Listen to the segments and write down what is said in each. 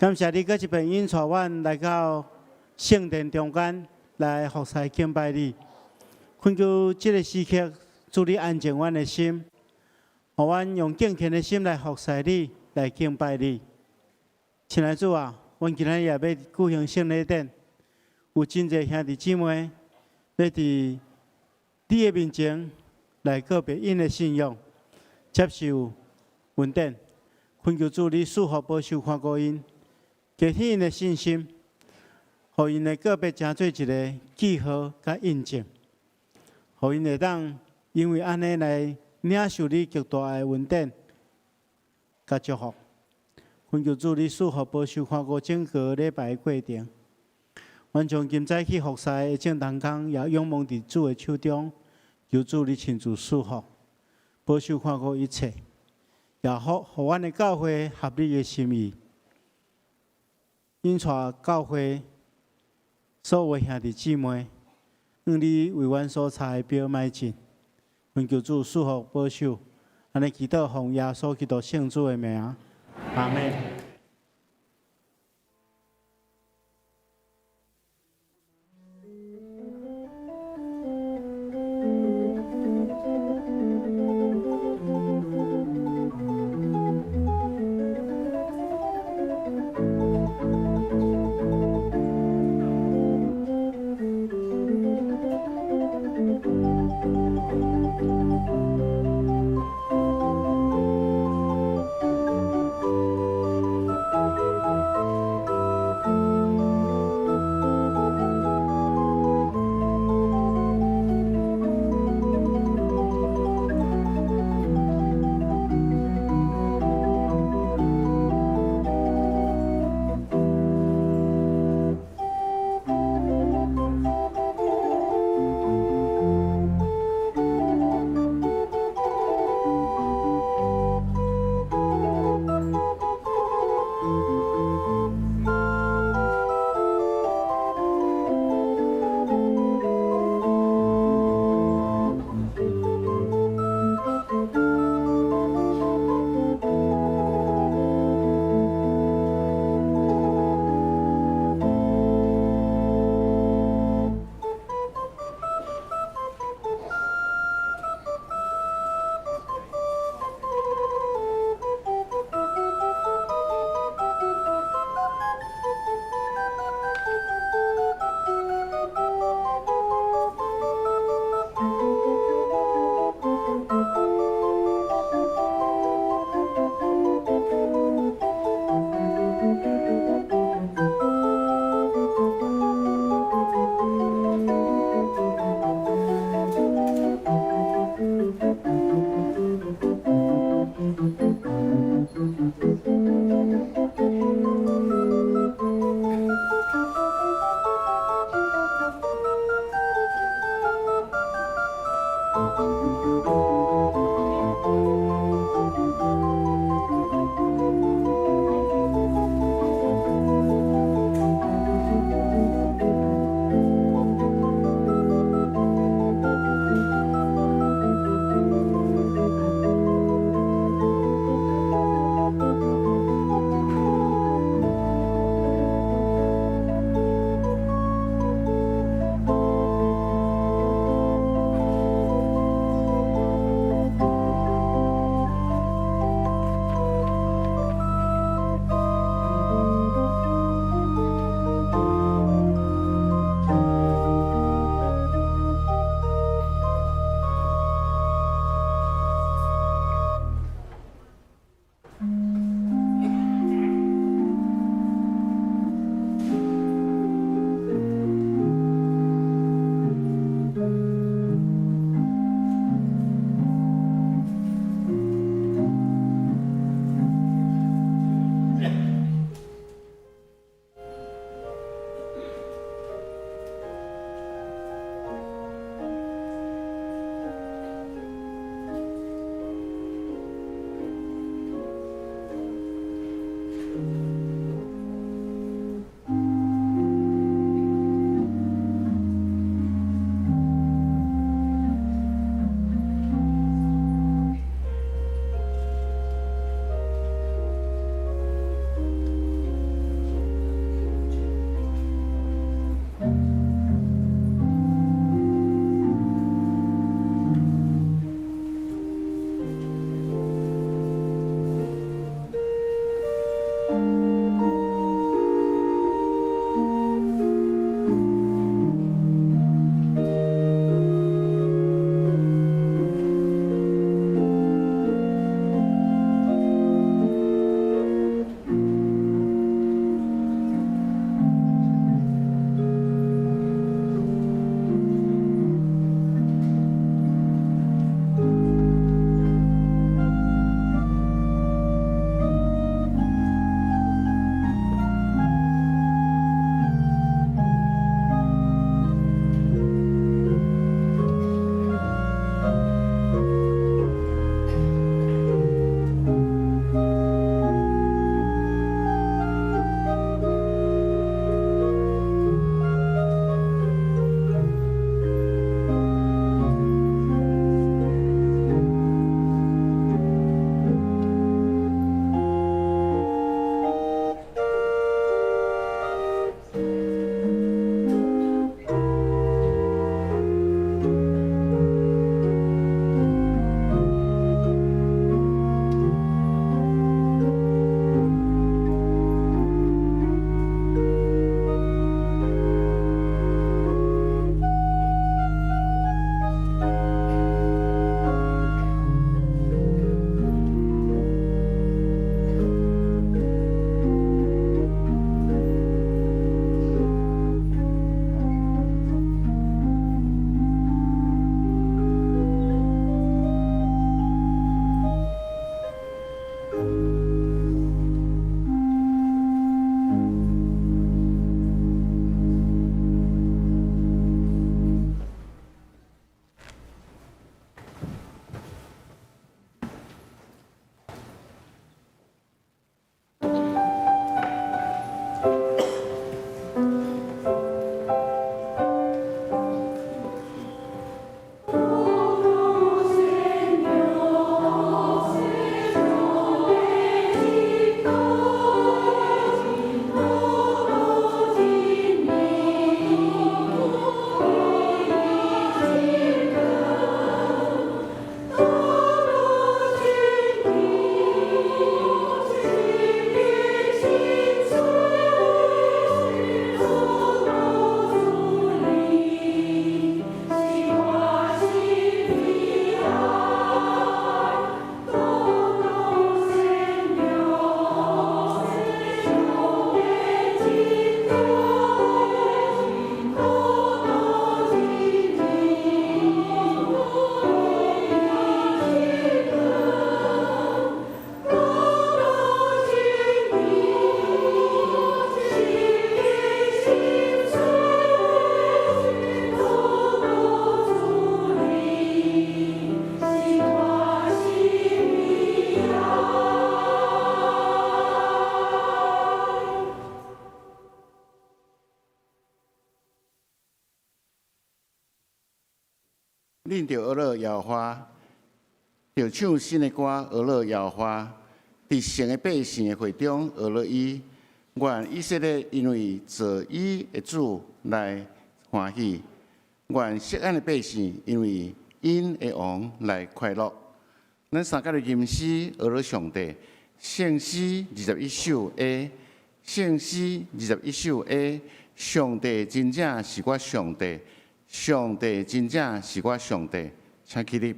感谢你，搁一遍引带阮来到圣殿中间来服侍敬拜你。恳求这个时刻，主你安静阮的心，互阮用敬虔的心来服侍你，来敬拜你。亲爱的主啊，阮今日也要举行圣礼典，有真侪兄弟姊妹要伫你的面前来告别因的信仰，接受恩典。恳求主你赐福保守看顾因。加添因的信心，互因的个别成做一个记号甲印证，互因会当因为安尼来领受你极大的恩典甲祝福。恳求主你赐福保守看顾整个礼拜的过程。阮从今早起服侍的正当工，也仰望伫主的手中，求主你亲自赐福保守看顾一切，也互阮的教会合你的心意。引带教会所有兄弟姊妹，愿你为阮所插的标迈进，恳求主赐福保守，安尼祈祷奉耶稣基督圣主的名，阿门。恁着学乐摇花，着唱新的歌，学乐摇花。伫圣的百姓的会中学乐伊，愿以色列因为做伊的主来欢喜，愿锡安的百姓因为因的王来快乐。咱三甲的吟诗学乐上帝，圣诗21首 A， 圣诗21首 A， 上帝真正是我上帝，上帝真正是我上帝，请起立。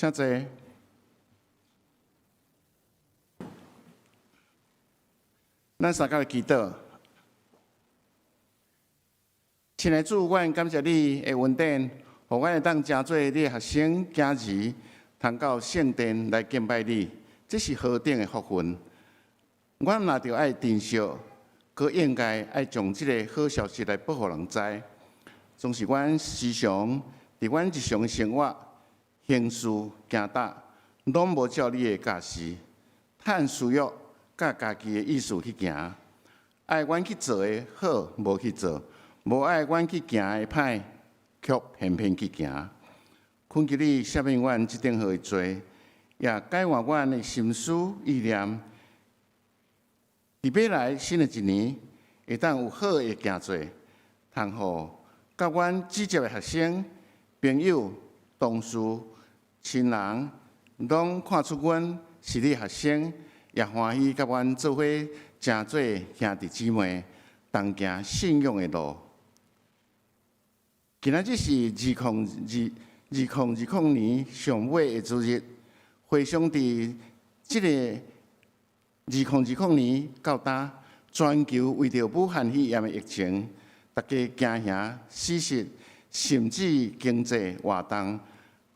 请坐。咱三甲祈祷，亲爱的主，阮感谢你的恩典，互阮会当真做你的学生、囝儿，通到圣殿来敬拜你，这是何等的福分！阮若着爱珍惜，佮应该爱将这个好消息来报互人知，总是阮时常伫阮日常的生活。行事行达，拢无照你的教示，趁私欲甲家己的意思去行，爱阮去做的好，无去做；无爱阮去行的歹，却偏偏去行。恳求你赦免阮即等好的罪，也改换阮的心思意念。伫未来新的一年，会当有好的行做，通互甲阮直接的学生、朋友、同事。亲人拢看出阮是你学生，也欢喜甲阮做伙诚做兄弟姊妹，同行信仰的路。今仔日是2020年上尾的主日，回想伫即个2020年到呾，全球为着武汉肺炎的疫情，大家惊吓、死失，甚至经济活动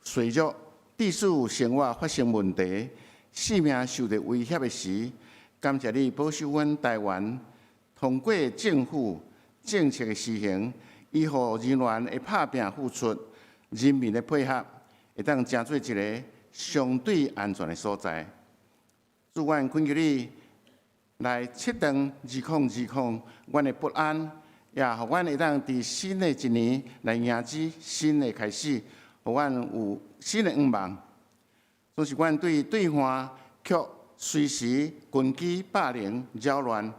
衰弱。地处生活发生问题，性命受到威胁的时，感谢你保守阮台湾，通过政府政策的施行，以互人员的拍拼付出，人民的配合，会当成做一个相对安全的所在。主，阮恳求你来切断2020阮的不安，也互阮会当伫新的一年来迎接新的开始。互阮有新的愿望，总是阮对方却随时攻击、霸凌、扰乱，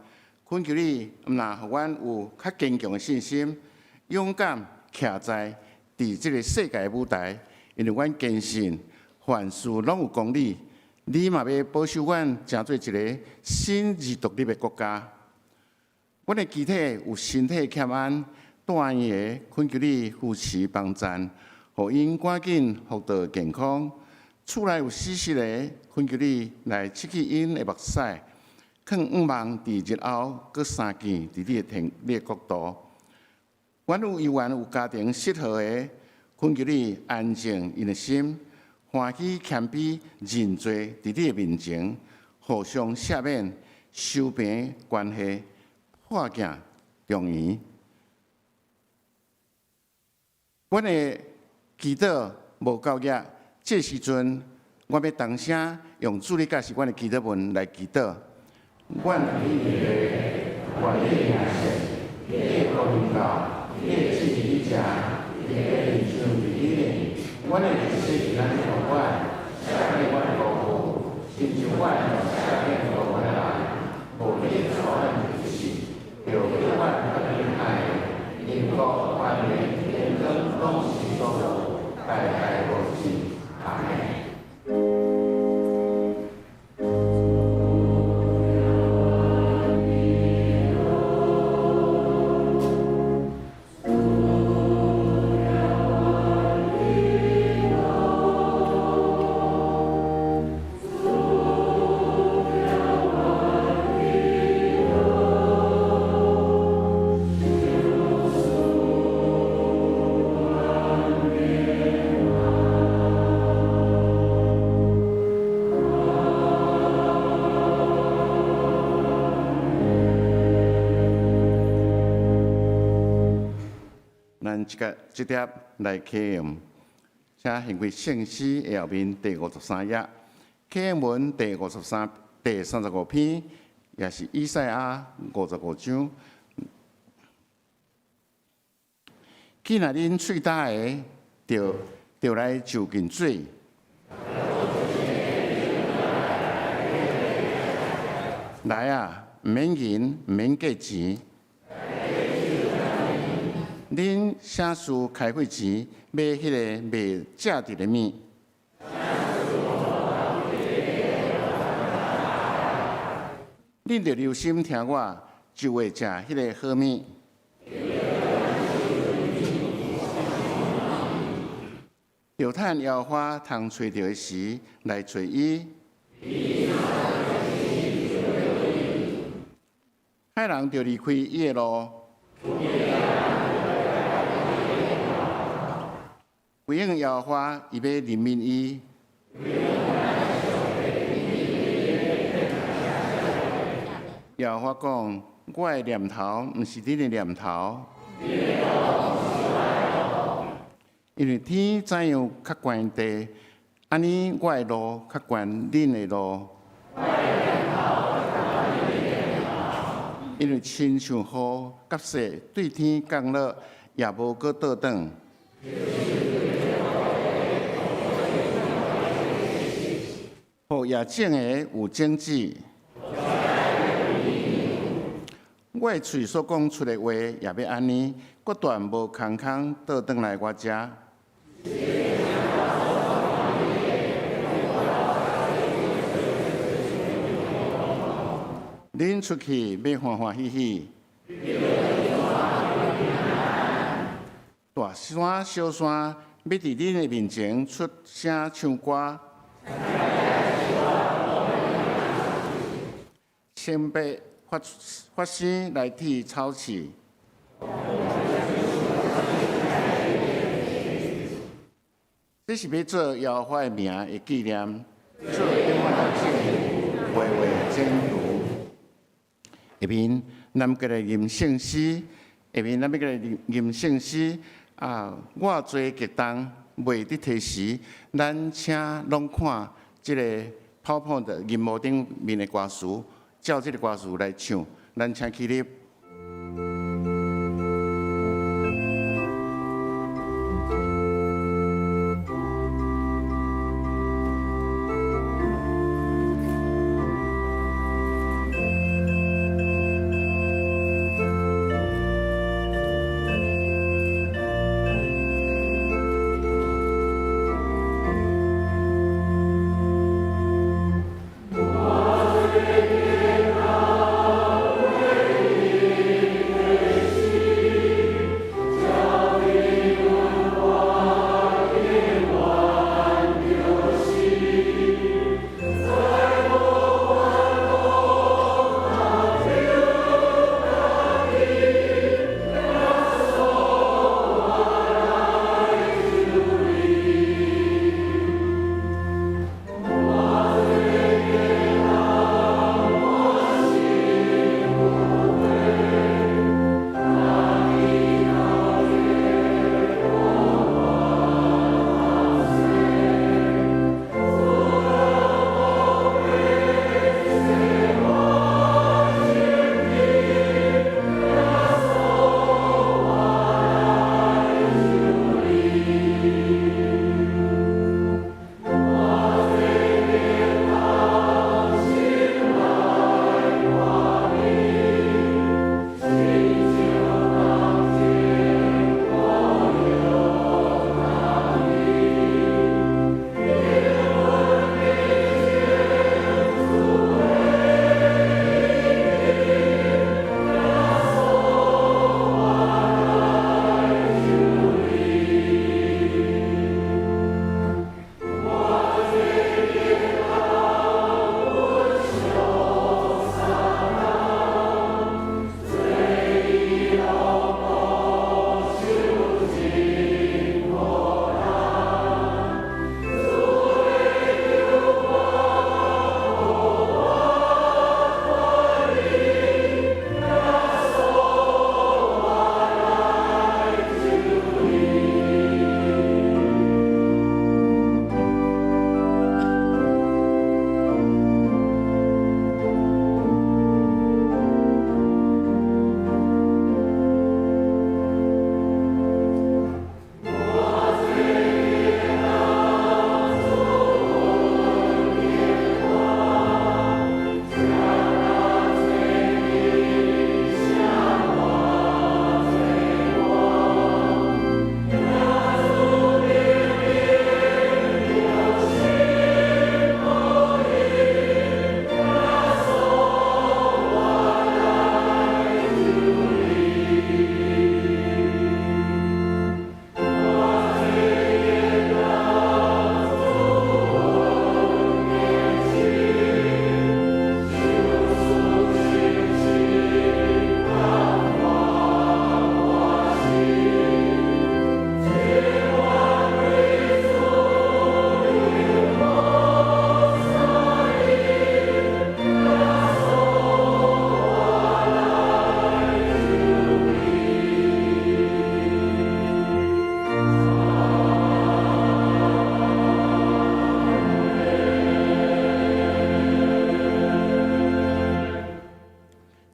恳求你，若互阮有较坚强的信心，勇敢徛在这个世界的舞台，因为阮坚信，凡事拢有公理，你嘛要保守阮成做一个新而独立的国家。阮的机体有身体欠安，大医的恳求你扶持帮赞，互因赶紧获得健康。厝内有死失的，恳求你来刺激因的目屎，劝望伫日后各相见伫你的国度。阮有医院有家庭适合的，恳求你安静因的心，欢喜谦卑认罪伫你的面前，互相赦免，修平关系，破镜重圆。阮的祈祷无够额，这时阵我要同声用主你教示阮的祈祷文来祈祷。阮你的愿你名圣，你的国荣耀，你的旨意你行，你的人生伫你面。阮的日子是咱的同阮，赦免阮的过错，亲像阮赦免过阮的人，无你仇恨之事，就叫阮不忍爱，因国万年天更拢是所有，代代无尽。阿门。这碟来启用，请献归圣诗的后面第53页，启用文第35篇，也是以赛亚55章。既然恁喙焦的，就来就近水。来啊，唔免银，唔免计钱。恁啥事开会钱买迄个卖价值的物？恁着留心听我，就会食迄个好物。着趁摇花通吹着的时来找伊。害人着离开伊的路。回应摇花，伊要怜悯伊。摇花讲：我的念头毋是恁的念头，因为天怎样较悬地，安尼我的路较悬恁的路。因为亲像雨甲雪对天降落，也无搁倒转。互野种的有种子，我的嘴所讲出的话，也要安尼，不断无空空倒转来我遮。恁出去要欢欢喜喜，大山小山要伫恁的面前出声唱歌。先辈发声来替草饲，这是要做摇花的名的纪念，做永远的纪念，微微简读。下面咱个来吟圣诗，下面咱要个来吟圣诗啊！我做激动，未得提示，咱请拢看这个泡泡的银幕顶面的歌词。照这个歌词来唱，咱请起立。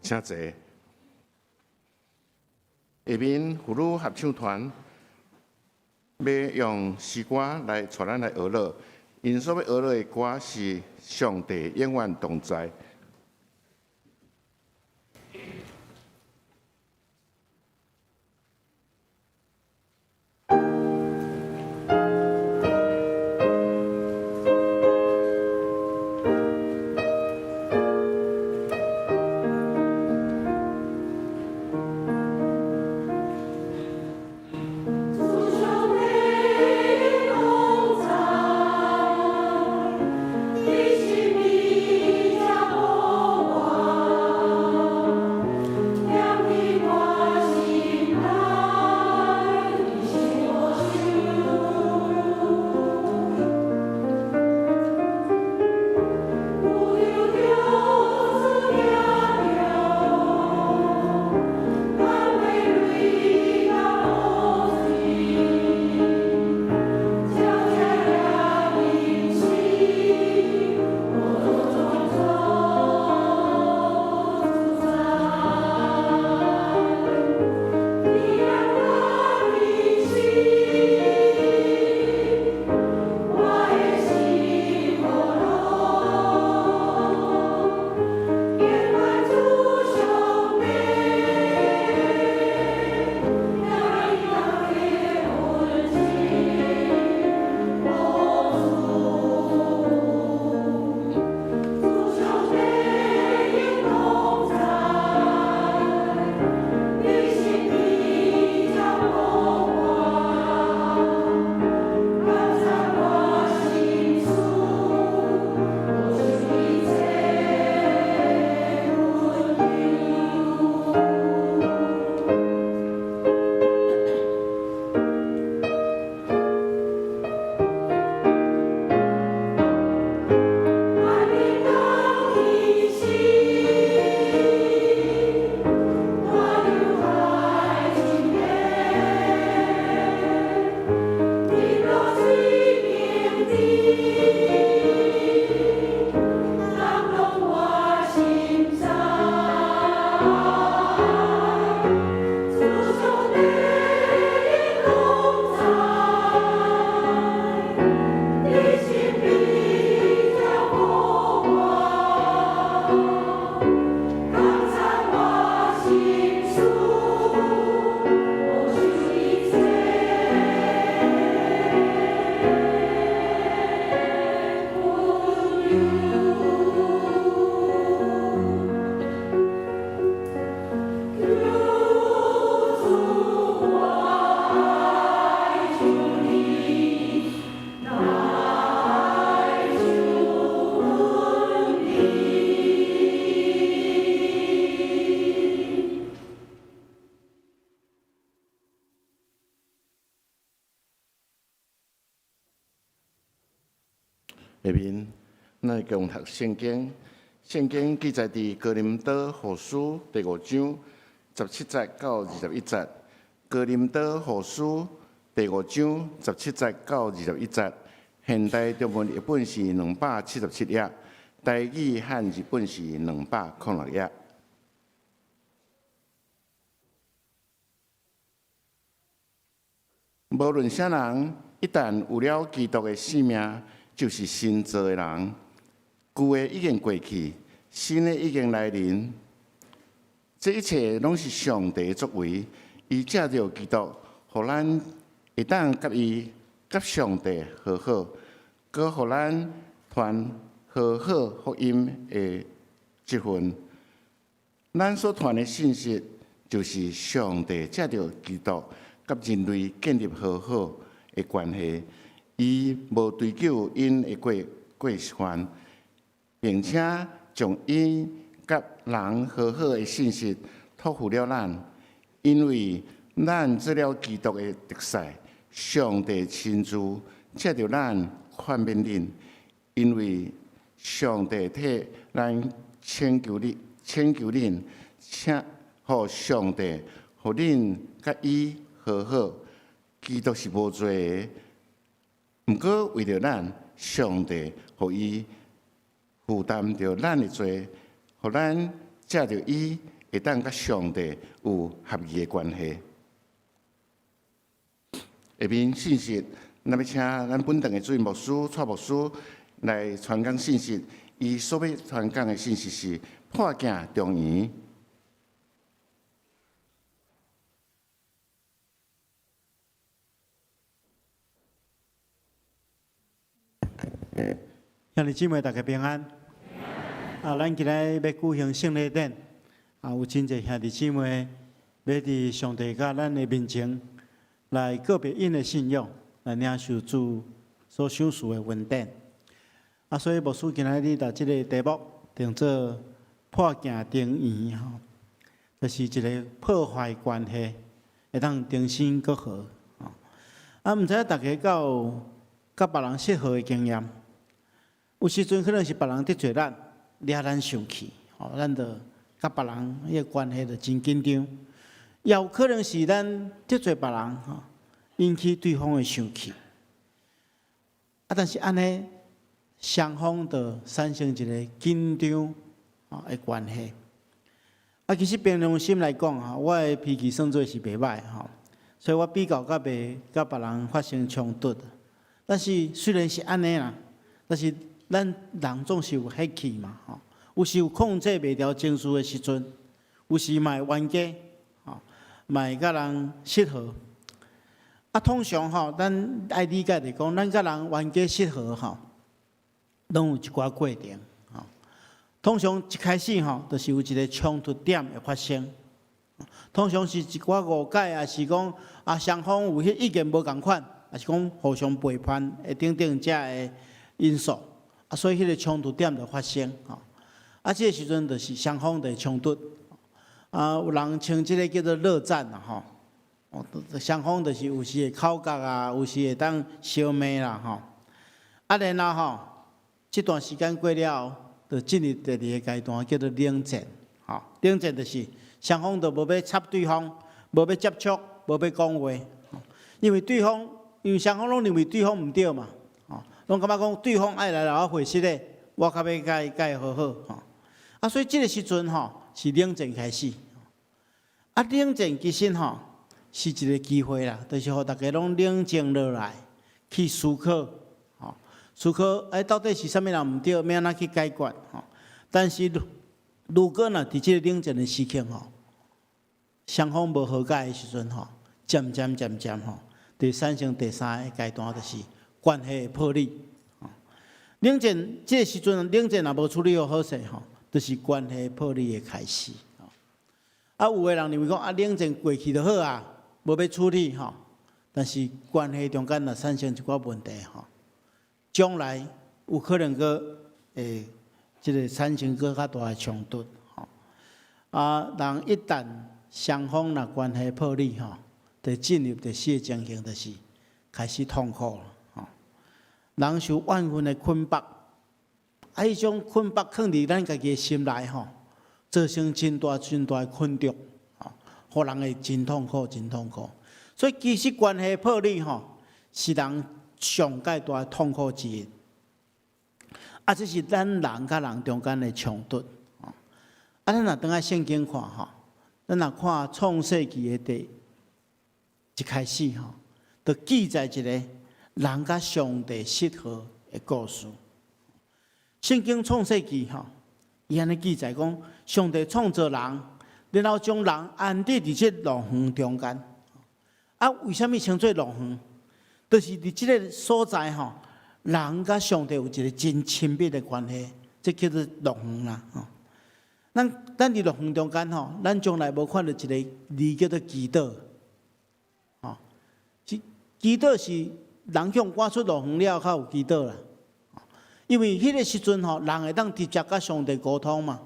真侪。下面妇女合唱团要用诗歌来带咱来学乐，因所要学乐的歌是《上帝永远同在》。下面，咱共读圣经。圣经记载伫哥林多后书第5章17节到21节。哥林多后书第5章17节到21节。现代中文译本是277页，台语和日本是206页。无论啥人，一旦有了基督的性命，就是新造的人。旧的已经过去，新的已经来临。这一切拢是上帝的作为，伊借着基督，互咱会当甲伊、甲上帝和好，搁互咱传和好福音的这份。咱所传的信息，就是上帝借着基督。甲人类建立和好的关系，伊无追究因的过犯，并且将因甲人和好的信息托付了咱，因为咱做了基督的特使，上帝亲自借着咱宽免恁，因为上帝替咱请求恁，请互上帝，互恁甲伊。和好，基督是无罪的，毋过为着咱，上帝互伊负担着咱的罪，互咱才着伊会当甲上帝有合意的关系。下面信息，咱要请咱本堂的主任牧师蔡牧师来传讲信息。伊所要传讲的信息是破镜重圆。兄弟姊妹，大家平安。咱今日要举行圣礼典，有真侪兄弟姊妹要伫上帝甲咱的面前来告别因的信仰，来领受主所赏赐的恩典。所以牧师今日把这个题目定做破镜重圆吼，就是一个破坏关系，会当重新搁好。毋知大家有甲别人适合的经验？有时阵可能是别人得罪咱，惹咱生气，咱就甲别人迄个关系就真紧张；也有可能是咱得罪别人，引起对方的生气。但是安尼，双方就产生一个紧张的关系。其实平常心来讲，我的脾气算做是袂歹，所以我比较甲袂甲别人发生冲突。但是虽然是安尼啦，但是咱人总是有血气嘛，有时有控制袂了情绪的时阵，有时嘛会冤家，嘛会甲人失和。通常咱爱理解嚟讲，咱甲人冤家失和拢有一寡过程。通常一开始就是有一个冲突点会发生。通常是一寡误解，也是讲双方有迄意见无共款，也是讲互相背叛，等等遮的因素。所以迄个冲突点就发生，这个时阵就是双方的冲突，有人称这个叫做热战啦，双方就是有时会口角有时会当相骂啦，然后这段时间过了后，就进入第二个阶段，叫做冷战，冷战就是双方都无要插对方，无要接触，无要讲话，因为双方拢认为对方毋对嘛。拢感觉讲对方爱来我回失咧，我较要甲伊好好，所以这个时阵是冷战开始，冷战其实是一个机会啦，就是互大家拢冷静落来去思考，思考到底是啥物人毋对，要安怎去解决，但是如果伫这个冷战的时刻双方无和解的时阵渐渐就产生第三个阶段，就是关系的破裂。冷战这个时阵，冷战也无处理好势，就是关系破裂的开始。有的人认为讲冷战过去就好无要处理但是关系中间也产生一寡问题将来有可能会这个产生较大的冲突人一旦双方若关系破裂就进入第四个情形，就是开始痛苦了。人受怨恨的捆绑，迄种捆绑放伫咱家己的心内造成真大的困扰，互人会真痛苦。所以其实关系破裂是人上界大的痛苦之一。这是咱人甲人中间的冲突。咱若当下圣经看咱若看创世纪的第一开始就记载一个人甲上帝失和的故事。圣经创世纪伊安尼记载讲，上帝创造人，然后将人安置伫这乐园中间。为什么称作乐园？就是伫这个所在人甲上帝有一个真亲密的关系，这叫做乐园啦。咱伫乐园中间咱从来无看到一个字叫做基岛。基岛是人向赶出乐园了，才有基岛啦。因为迄个时阵人会当直接甲上帝沟通嘛，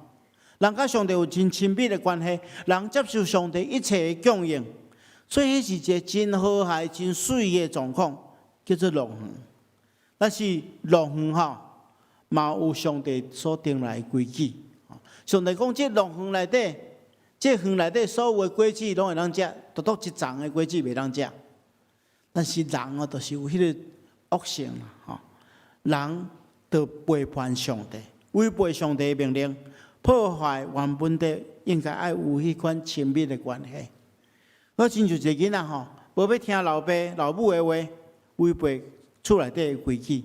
人甲上帝有真亲密的关系，人接受上帝一切的供应，所以迄是一个真和谐、真水的状况，叫做乐园。但是乐园嘛有上帝所定来的规矩。上帝讲，这乐园内底，这园内底所有的果子拢会当食，独独一丛的果子袂当食。但是人就是有迄个恶性啦，人就背叛上帝，违背上帝的命令，破坏原本的应该爱有迄款亲密的关系。我亲像一个囡仔吼，无要听老爸老母的话，违背厝内底的规矩。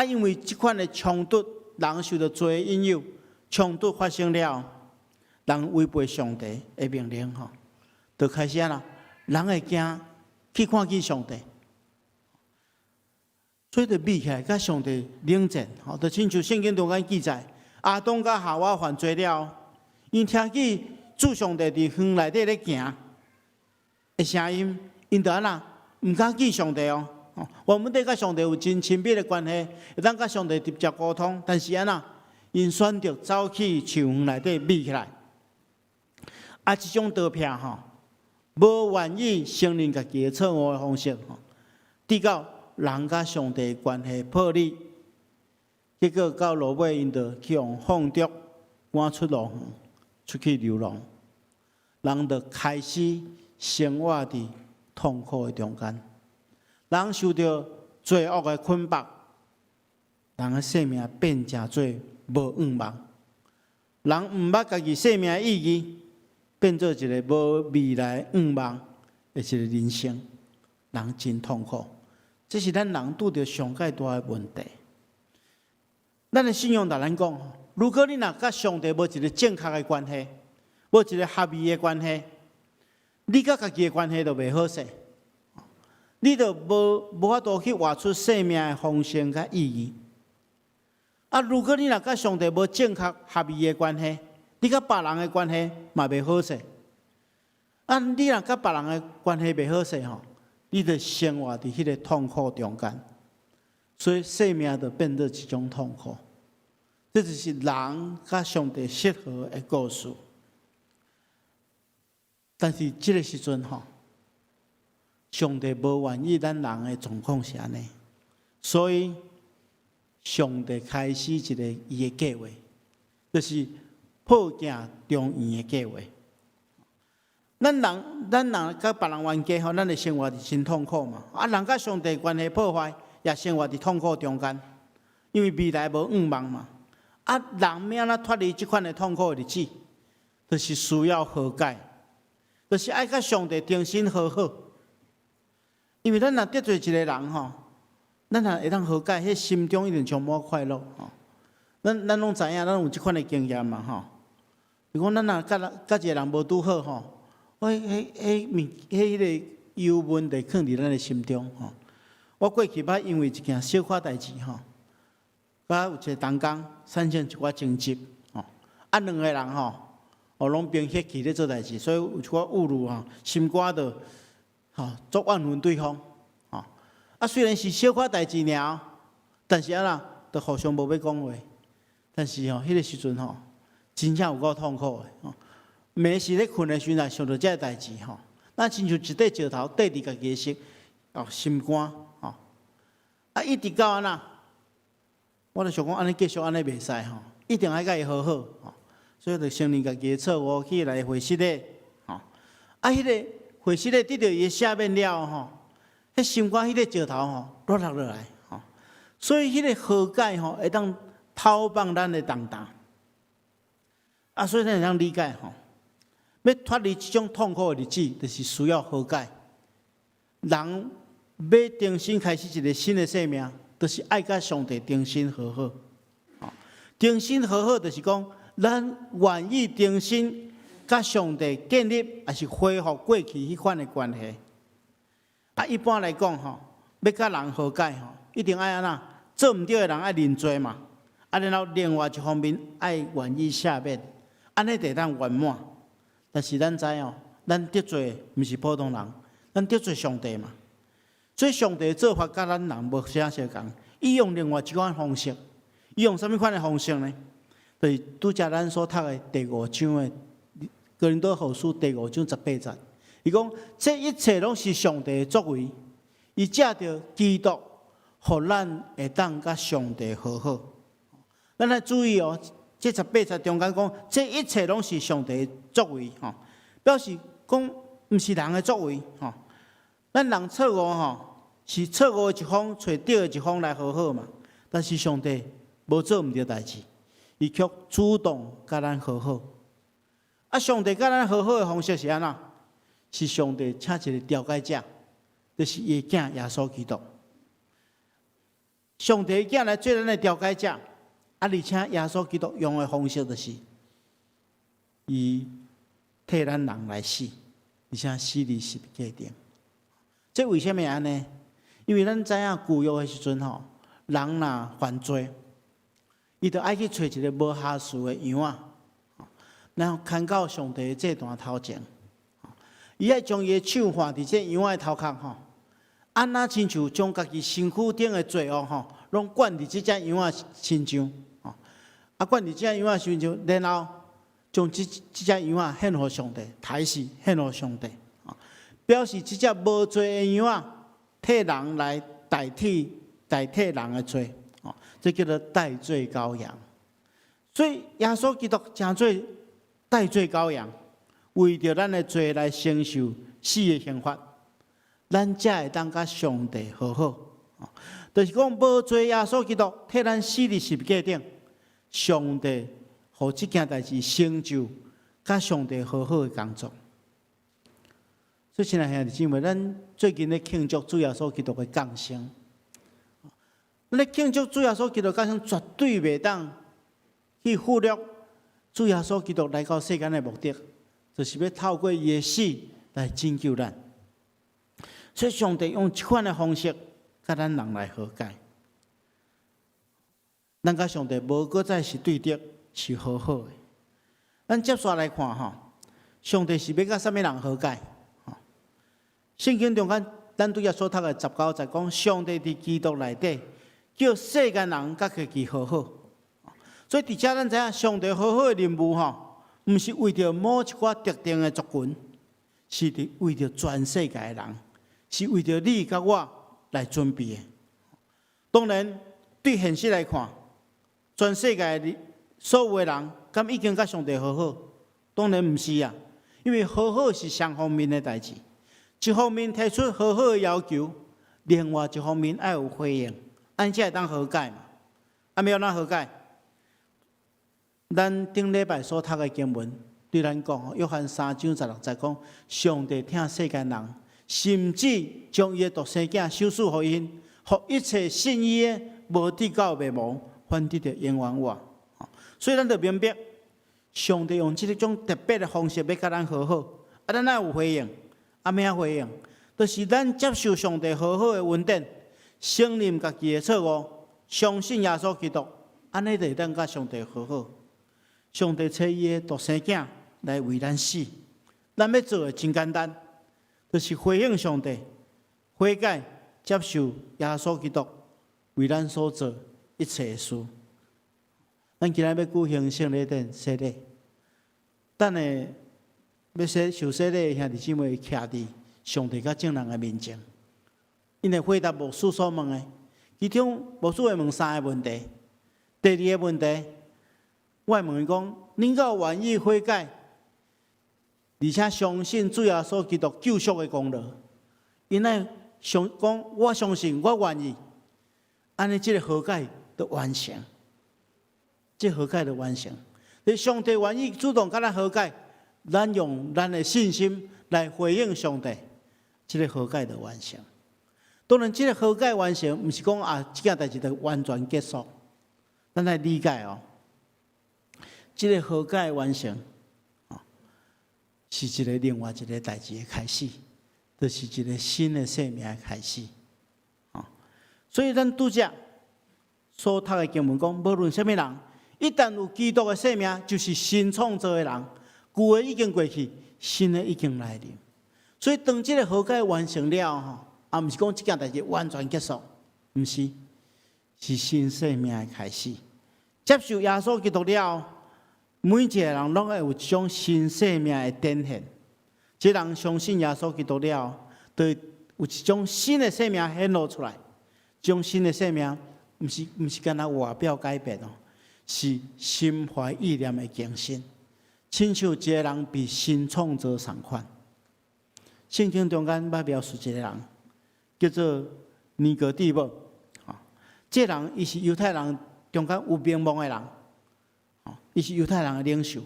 因为即款的冲突，人受到罪引诱，冲突发生了，人违背上帝的命令吼，就开始啦，人会惊去看见上帝。所以就比起来，甲上帝冷战，吼，就亲像圣经中间记载，亚当甲夏娃犯罪了，因听见主上帝伫园内底咧行的声音，因就安那唔敢见上帝哦。我们对甲上帝有真亲密的关系，会当甲上帝直接沟通，但是安那，因选择走去树园内底避起来。即种刀片吼，无愿意承认家己的错误的方式吼，直到人甲上帝关系破裂，结果到落尾，因就去用放逐赶出路远，出去流浪，人就开始生活伫痛苦的中间。人受到罪恶的捆绑，人的生命变成做无愿望。人毋捌家己生命的意义，变做一个无未来愿望的一个人生，人真痛苦。这是咱人拄着上介大的问题。咱的信仰甲咱讲，如果你若甲上帝无一个正确的关系，无一个合意的关系，你甲家己的关系就袂好势。你就无法度去活出生命的丰盛甲意义。如果你若甲上帝无正确合意的关系，你甲别人的关系嘛袂好势。你若甲别人的关系袂好势吼，你就生活伫迄个痛苦中间，所以生命就变做一种痛苦。这就是人甲上帝适合的故事。但是这个时阵吼，上帝无愿意咱人的状况是安尼，所以上帝开始一个伊的计划，就是破镜重圆的计划。咱人甲别人冤家吼，咱的生活是真痛苦嘛。人甲上帝关系破坏，也生活伫痛苦中间，因为未来无愿望嘛。人要安怎脱离即款的痛苦的日子，就是需要和解，就是爱甲上帝重新和好。因为咱若得罪一个人吼，咱若会当和解，迄心中一定充满快乐吼。咱拢知影，咱有即款的经验嘛吼。如果咱若甲一个人无拄好吼，迄个忧闷就藏伫咱的心中吼。我过去捌因为一件小可代志吼，甲有一个同工产生一寡争执吼，两个人吼，拢并血气咧做代志，所以有一寡侮辱吼，心肝就作怨恨对方，虽然是小可代志尔，但是就互相无要讲话。但是迄个时阵真正有够痛苦的每时咧困的时阵，想到这个代志咱亲像一块石头缀伫家己的心肝一直到安那，我就想讲安尼继续安尼袂使一定爱甲伊和好所以就承认家己的错误，去来悔失咧迄个。悔失咧，得到伊赦免了迄心肝迄个石头落来所以迄个和解会当透放咱的重担所以咱会当理解要脱离这种痛苦的日子，就是需要和解。人要重新开始一个新的生命，就是爱甲上帝重新和好重新和好，就是讲咱愿意重新。甲上帝建立，也是恢复过去迄款的关系。一般来讲要甲人和解一定爱安怎做毋对的人爱认罪嘛，然后另外一方面爱愿意赦免，安尼就当圆满。但是咱知咱得罪毋是普通人，咱得罪上帝嘛。所以上帝的做法甲咱人无啥相共，伊用另外一款方式，伊用啥物款的方式呢？就是拄则咱所读的第5章的。哥林多后书第5章18节，伊讲这一切拢是上帝的作为，伊借着基督，互咱会当甲上帝和好。咱来注意这18节中间讲，这一切拢是上帝的作为表示讲毋是人的作为咱人错误是错误的一方找对的一方来和好嘛，但是上帝无做毋对代志，伊却主动甲咱和好。啊，上帝甲咱和好的方式是安怎？是上帝请一个调解者，就是伊囝耶稣基督。上帝的囝来做咱的调解者，啊，而且耶稣基督用的方式就是，伊替咱人来死，而且死伫十字架顶。这为什么安尼？因为咱知影旧约的时阵吼，人若犯罪，伊就爱去找一个无下事的羊仔，然后牵到上帝的祭坛头前，伊爱将伊的手放伫这羊仔的头壳吼，安那亲像将家己身躯顶的罪恶吼，拢灌伫这只羊仔身上，啊，灌伫这只羊仔身上，然后将这只羊仔献互上帝，抬死献互上帝，表示这只无罪的羊仔替人来代替人的罪，这叫做代罪羔羊。所以耶稣基督真做代罪羔羊，为着咱的罪来承受死的刑罚，咱才会当甲上帝和好。就是讲无罪耶稣基督替咱死伫十字架顶，上帝互这件代志成就，甲上帝和好的工作。所以，亲爱兄弟姊妹，咱最近咧庆祝主耶稣基督的降生。咱咧庆祝主耶稣基督降生，绝对袂当去忽略主耶稣基督来到世间的目的，就是要透过伊的死来拯救咱。所以，上帝用这款的方式，甲咱人来和解。咱甲上帝无搁再是对敌，是和好的。咱接下来看吼，上帝是要甲啥物人和解？圣经中间，咱拄则所读的19节讲，上帝伫基督内底，叫世间人甲家己和好。所以，伫遮咱知影，上帝和好的任务吼，毋是为着某一寡特定的族群，是为着全世界的人，是为着你甲我来准备的。当然，对现实来看，全世界的所有的人，敢已经甲上帝和好？当然毋是啊，因为和好是双方面的代志。一方面提出和好的要求，另外一方面要有回应，安才会当和解嘛？啊，没有哪和解？咱顶礼拜所读的经文对咱讲，约翰3章16节讲，上帝疼世间人，甚至将伊的独生囝授赐予因，互一切信伊的无得到灭亡，反得着永远活。所以咱就明白，上帝用这种特别的方式要甲咱和好，啊，咱要有回应。啊，咩回应？就是咱接受上帝和好的恩典，承认家己的错误，相信耶稣基督，安尼就会当甲上帝和好。上帝找伊的独生囝来为咱死，咱要做的真简单，就是回应上帝，悔改，接受耶稣基督为咱所做一切的事。咱今日要举行圣礼典洗礼，等下。要受洗礼的兄弟姊妹徛伫上帝甲众人的面前，因会回答牧师所问的，其中牧师会问3个问题。第2个问题，我会问伊讲：恁敢有愿意悔改，而且相信主耶稣基督救赎的功劳？因会讲：我相信，我愿意。安尼，这个和解就完成。这和解就完成。所以上帝愿意主动甲咱和解。咱用咱的信心来回应上帝，这个和解就完成。当然，这个和解完成，不是讲这件代志就完全结束。咱来理解哦，这个和解完成，是另外一个代志的开始，就是一个新的生命的开始。所以，咱拄则所读的经文讲，无论什么人，一旦有基督的生命，就是新创造的人。旧的已经过去，新的已经来临。所以，当这个和解完成了毋是讲这件代志完全结束，毋是，是新生命的开始。接受耶稣基督了，每一个人拢会有一种新生命的展现。这人相信耶稣基督了，就有一种新的生命显露出来。这种新的生命，毋是干那外表改变哦，是心怀意念的更新。亲像一个人被新创造同款。圣经中间捌描述一个人，叫做尼哥底母。这人伊是犹太人中间有名望的人，伊是犹太人的领袖，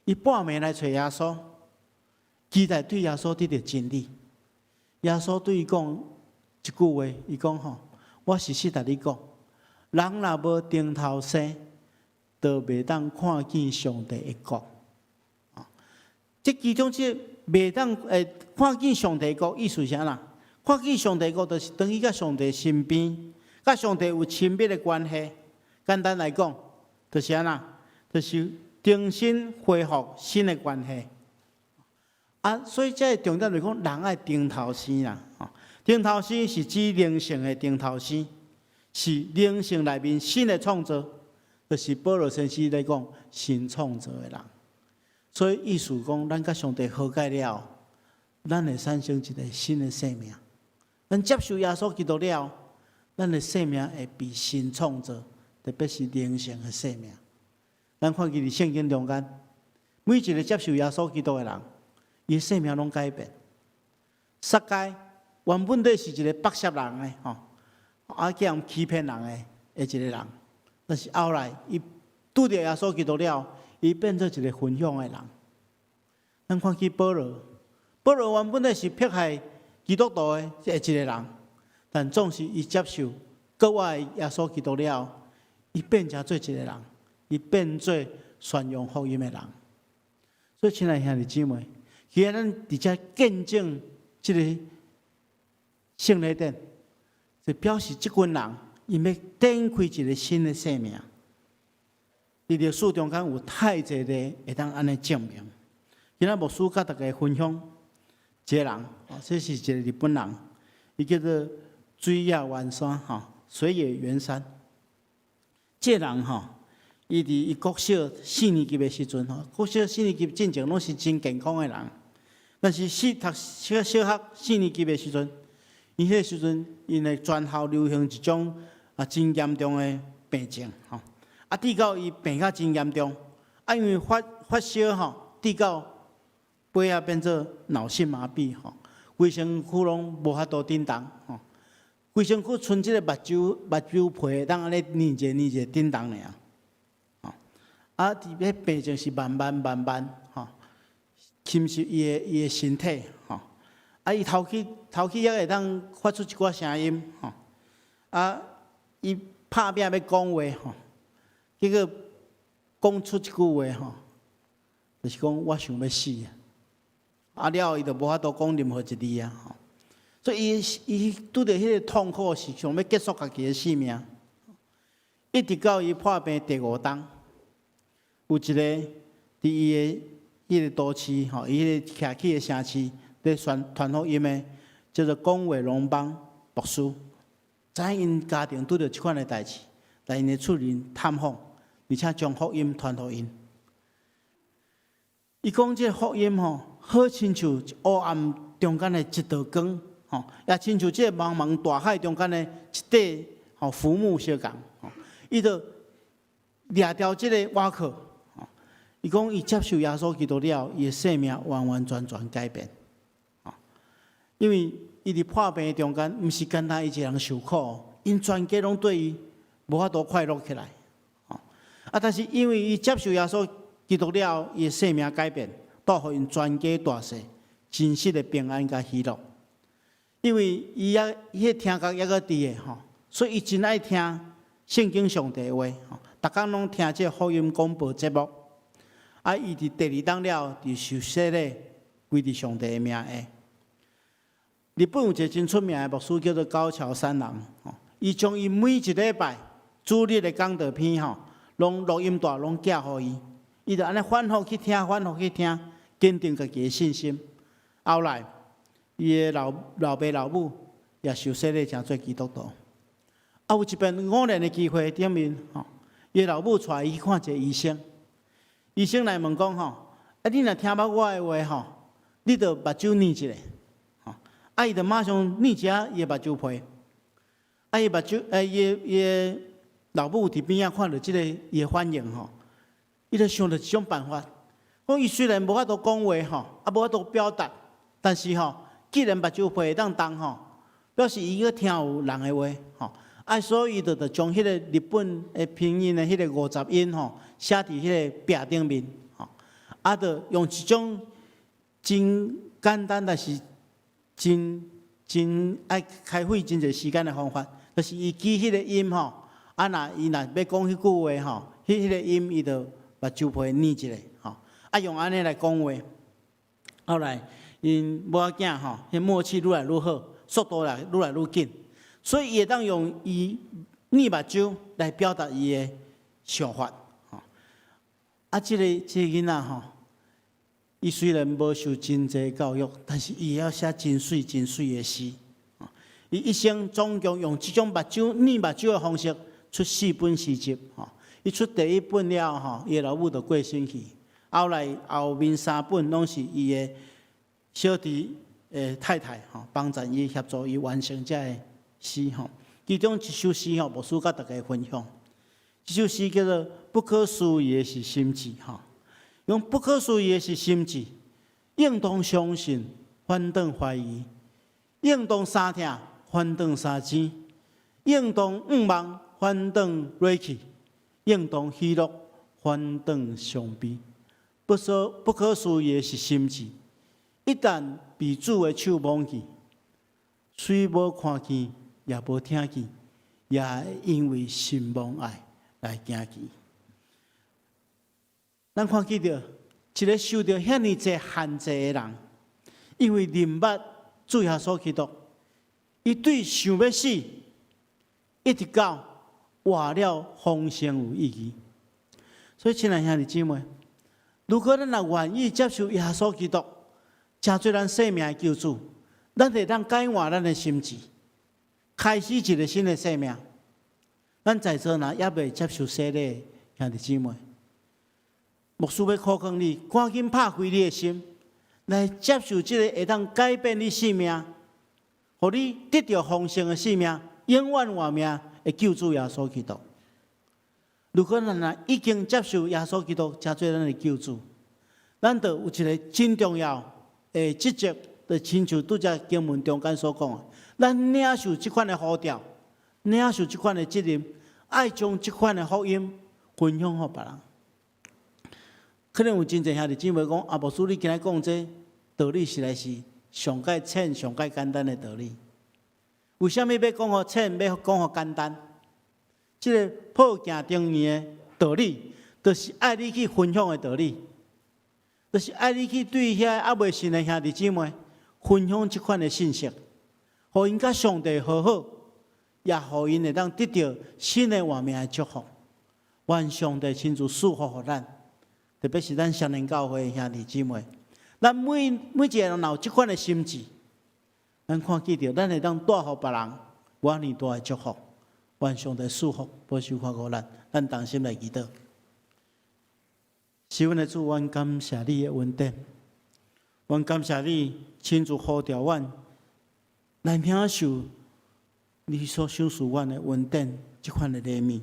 伊半暝来找耶稣，期待对耶稣得到真理。耶稣对伊讲一句话，伊讲吼，我实实甲你讲，人若无顶头生，就袂当看见上帝的国。即其中即袂当看见上帝国，意思是啥啦？看见上帝国，就是等于甲上帝身边，甲上帝有亲密的关系。简单来讲，就是啥啦？就是重新恢复新的关系。所以这重点来讲，人爱顶头生啦。顶头生是指灵性的顶头生，是灵性内面新的创造，就是保罗先生来讲新创造的人。所以意思讲，咱甲上帝和解了，咱会产生一个新的生命。咱接受耶稣基督了，咱的生命会被新创造，特别是灵性的生命。咱看见伫圣经中间，每一个接受耶稣基督的人，伊生命拢改变。撒该原本就是一个剥削人的叫人欺骗人的一个人，但是后来伊拄着耶稣基督了。伊变做一个分享的人。咱看见保罗原本是迫害基督徒的一个人，但总是伊接受国外耶稣基督了，伊变成做一个人，伊变做宣扬福音的人。所以，亲爱兄弟姊妹，既然咱伫遮见证这个圣礼典，就表示这群人伊要展开一个新的生命。伫历史中间有太侪个会当安尼证明。今仔牧师甲大家分享一个人，这是一个日本人，伊叫做水野元山水野元山。这个人伊伫伊国小4年级的时阵国小4年级进前拢是真健康的人，但是读小学4年级的时阵，伊迄个时阵因为全校流行一种真严重的病症滴到伊病甲真严重，因为发烧滴到背啊变做脑性麻痹规身躯拢无法度振动规身躯剩即个目睭皮当安尼黏者振动尔伫迄病情是慢慢侵蚀伊的身体伊头起也会当发出一寡声音伊拍拼要讲话结果讲出一句话就是讲我想要死了后伊就无法度讲任何一字所以伊拄着迄个痛苦是想要结束家己的生命，一直到伊破病第5天，有一个伫伊的迄个都市伊迄个徛起的城市咧传福音的，叫做广卫龙邦牧师，知影因家庭拄着即款的代志，来因的厝人探访。而且将福音传互因。伊讲这福音好亲像黑暗中间的一道光也亲像这茫茫大海中间的一块浮木相共伊就掠掉这个瓦壳伊讲伊接受耶稣基督了，伊的生命完完全全改变因为伊伫破病中间，毋是简单伊一个人受苦，因全家拢对伊无法度快乐起来。但是因为伊接受耶稣基督了，伊的生命改变，带互因全家大细真实的平安甲喜乐。因为伊迄听觉还阁伫的所以伊真爱听圣经上帝的话逐工拢听这福音广播节目。伊伫第2档了，伫受洗礼归伫上帝的名下。日本有一个真出名的牧师叫做高桥三郎伊将伊每一礼拜主日的讲道片拢录音带拢寄互伊，伊就安尼反复去听，坚定家己的信心。后来，伊的老爸老母也受洗礼，成做基督徒。有一遍5年的机会顶面，伊的老母带伊去看一个医生。医生来问讲你若听捌我的话你着目睭捏一下。伊就马上捏一下伊的目睭皮。伊的老母伫边仔看到即个伊的反应伊就想到一种办法。讲伊虽然无法度讲话无法度表达，但是既然目睭皮会当动表示伊个听有人的话所以就将迄个日本的拼音的迄个50音吼，写伫迄个壁顶面吼，就用一种真简单，但是真爱开费真侪时间的方法，就是伊记迄个音吼，若伊若要讲迄句话吼，迄个音伊就目睭皮捏一下吼，用安尼来讲话。后来因某仔囝吼，迄默契愈来愈好，速度也愈来愈紧，所以伊会当用伊捏目睭来表达伊的想法吼。即个囡仔吼。伊虽然无受真济教育，但是伊要写真水真水的诗。伊一生总共用这种捏目睭的方式出4本诗集。伊出第1本了后，伊老母就过身去。后来后面3本拢是伊的小弟太太帮助伊协助伊完成这个诗。其中一首诗无输甲大家分享。这首诗叫做《不可思议的是心志》。用不可思议的是心志，应当相信，反倒怀疑；应当三听，反倒三钱；应当望，反倒锐气；应当喜乐，反倒伤悲。不可思议的是心志，一旦被主的手摸去，虽无看见，也无听见，也会因为心望爱来惊奇。咱看见到一个受到遐尼侪限制的人，因为认捌主耶稣基督，伊对想要死，一直到活了丰盛有意义。所以，亲爱兄弟姊妹，如果咱若愿意接受耶稣基督，成做咱生命的救主，咱会当改换咱的心志，开始一个新的生命。咱在座若也未接受洗礼的兄弟姊妹，牧师要考劝你，赶紧拍开你的心，来接受这个会当改变你生命，互你得到丰盛的生命、永远活命的救主耶稣基督。如果咱若已经接受耶稣基督，成做咱的救主，咱就有一个真重要的职责，就亲像拄则经文中间所讲的，咱领受这款的呼召，领受这款的责任，爱将这款的福音分享给别人。可能有真侪兄弟姊妹讲，牧师你今仔讲这道理实在是上介浅、上介简单的道理。为什么要讲互浅，要讲互简单？这个破镜重圆的道理，就是爱你去分享的道理，就是爱你去对遐还未信的兄弟姊妹分享这款的信息，互因甲上帝和好，也互因会当得到新的活命的祝福。愿上帝亲自赐福给咱。特别是咱少年教会的兄弟姊妹，咱每一个人有这款的心志，咱看见到，咱会当带予别人我呢大的祝福，愿上帝赐福保守看顾咱，咱同心来祈祷。是阮的主，阮感谢你的恩典，阮感谢你亲自呼召阮来领受你所赏赐阮的恩典，这款的怜悯。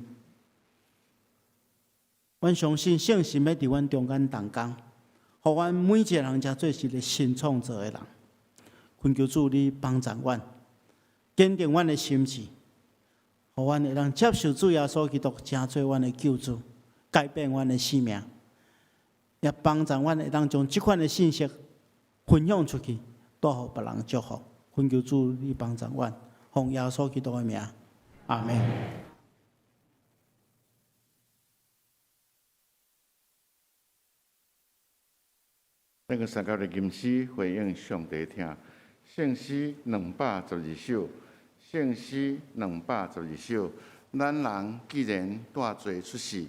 阮相信圣神要伫阮中间同工，互阮每一个人才做是一个新创造的人。恳求主你帮助阮，坚定阮的心志，互阮会当接受主耶稣基督成做阮的救主，改变阮的生命，也帮助阮会当将这款的信息分享出去，带予别人祝福。恳求主你帮助阮，奉耶稣基督的名，阿门。那个三角的吟诗回应上帝听，圣诗212首，圣诗212首。咱人既然带罪出世，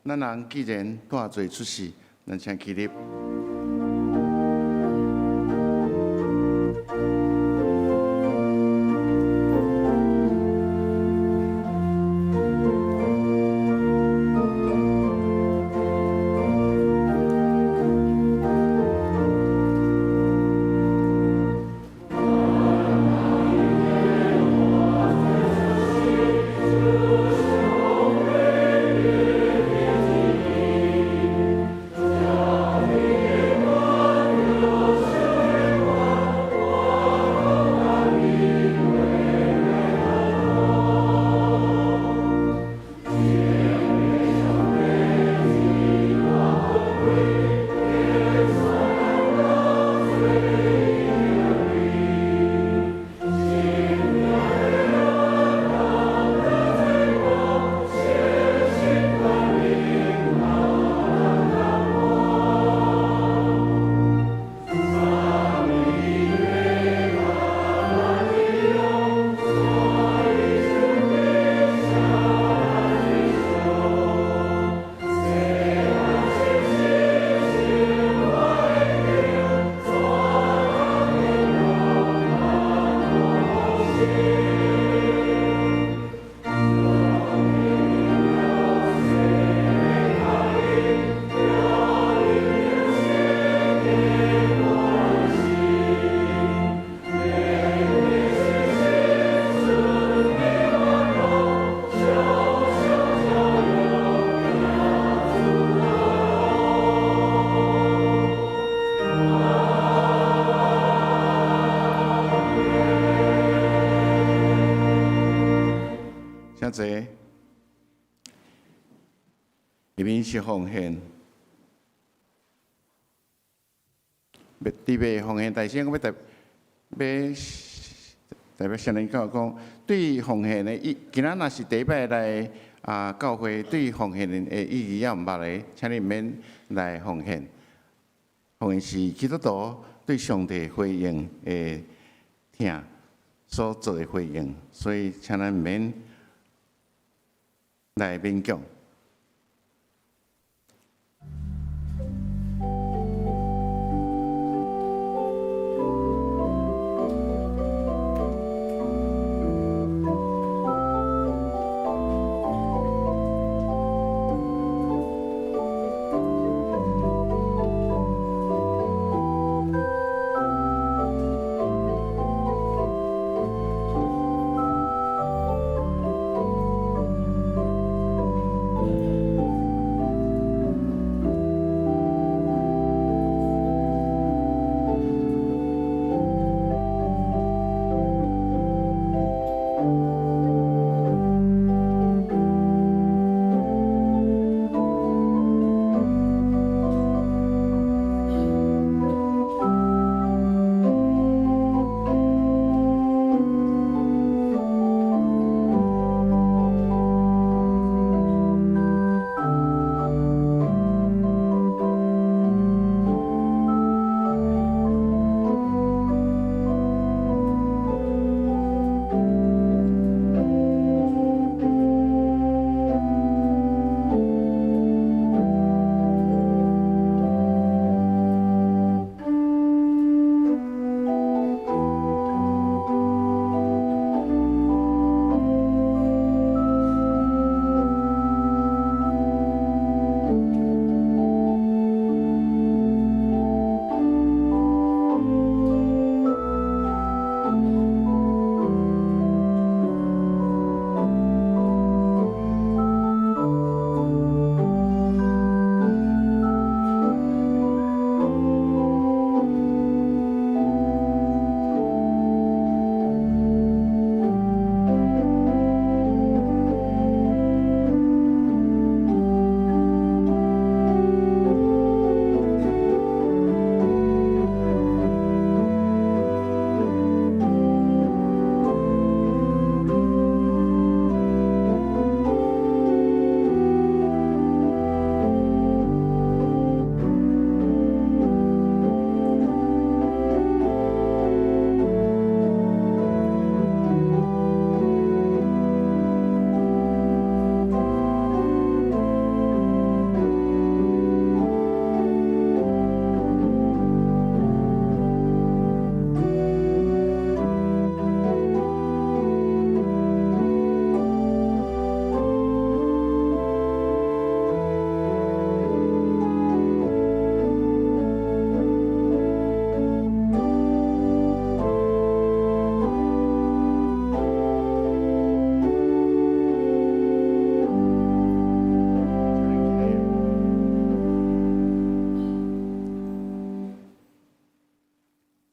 咱人既然带罪出世，咱请起立。Amen. 请坐。下面是奉献。伫奉献大先，我要代表上人教讲，对奉献的今仔若是第一摆来教会，对奉献的意义也毋捌的，请你毋免来奉献。奉献是基督徒对上帝回应的听所做的回应，所以请咱毋免来勉强。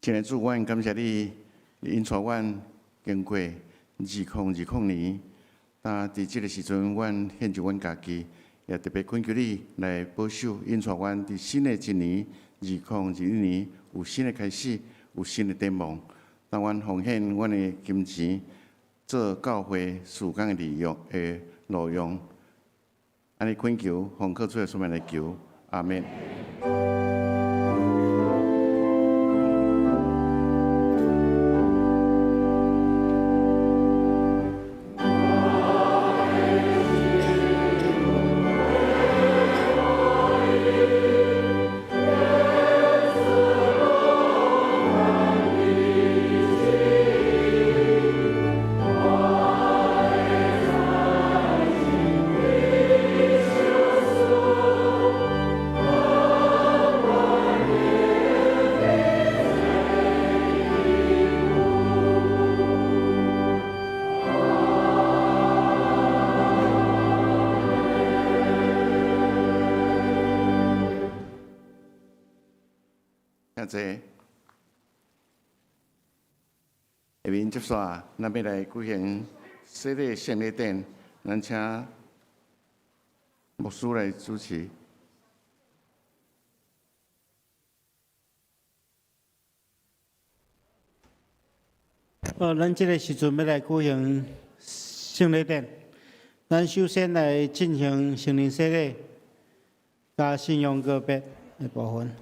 亲爱的主，阮感谢你，引带阮经过2020年。伫即个时阵，阮献上阮家己，也特别恳求你来保守引带阮伫新的一年2021年有新的开始，有新的展望。当阮奉献阮的金钱，做教会事工的路用，安尼恳求，奉靠主的圣名来求，阿免。下面接续，咱要来举行洗礼圣礼典，咱请牧师来主持。咱这个时阵要来举行圣礼典，咱首先来进行圣灵洗礼加信仰告别的部分。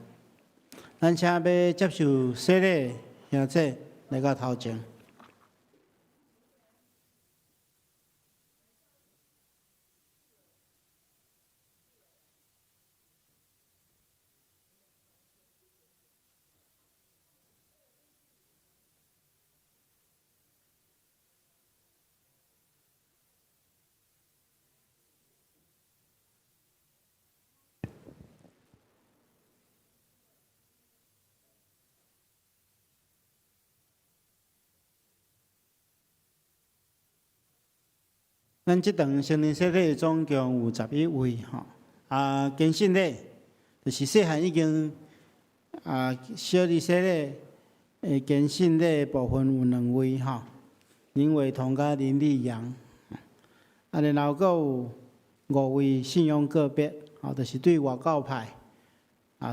咱请要接受洗礼的兄弟来到头前。咱这堂圣灵洗礼总共有11位吼，更新礼就是细汉已经小儿洗礼更新礼部分有2位吼，林伟彤甲林立阳，然后阁有5位信仰个别，就是对外教派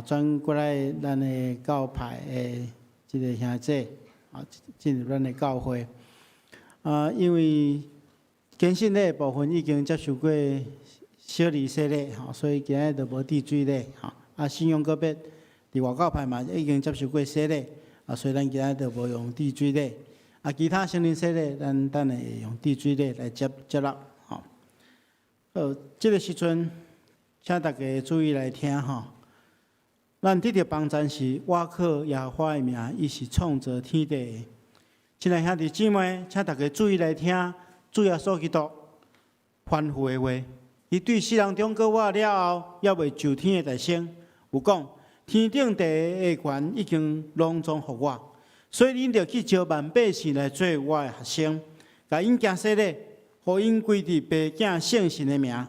转过来咱的教派的这个兄弟进入咱的教会因为更新礼部分已经接受过小儿洗礼所以今日就无滴水礼信仰个别伫外教派嘛已经接受过洗礼所以咱今日就无用滴水礼其他圣灵洗礼咱等下会用滴水礼来接纳这个时阵请大家注意来听咱得到帮助是我靠耶和华的名，伊是创造天地的。亲爱兄弟姊妹，请大家注意来听主耶稣基督吩咐的话。伊对世人中过活了后，也未就天的大声，有讲天顶地下的权已经拢总互我，所以恁着去招万百姓来做我的学生，甲因行洗礼，互因归伫爸囝圣神的名。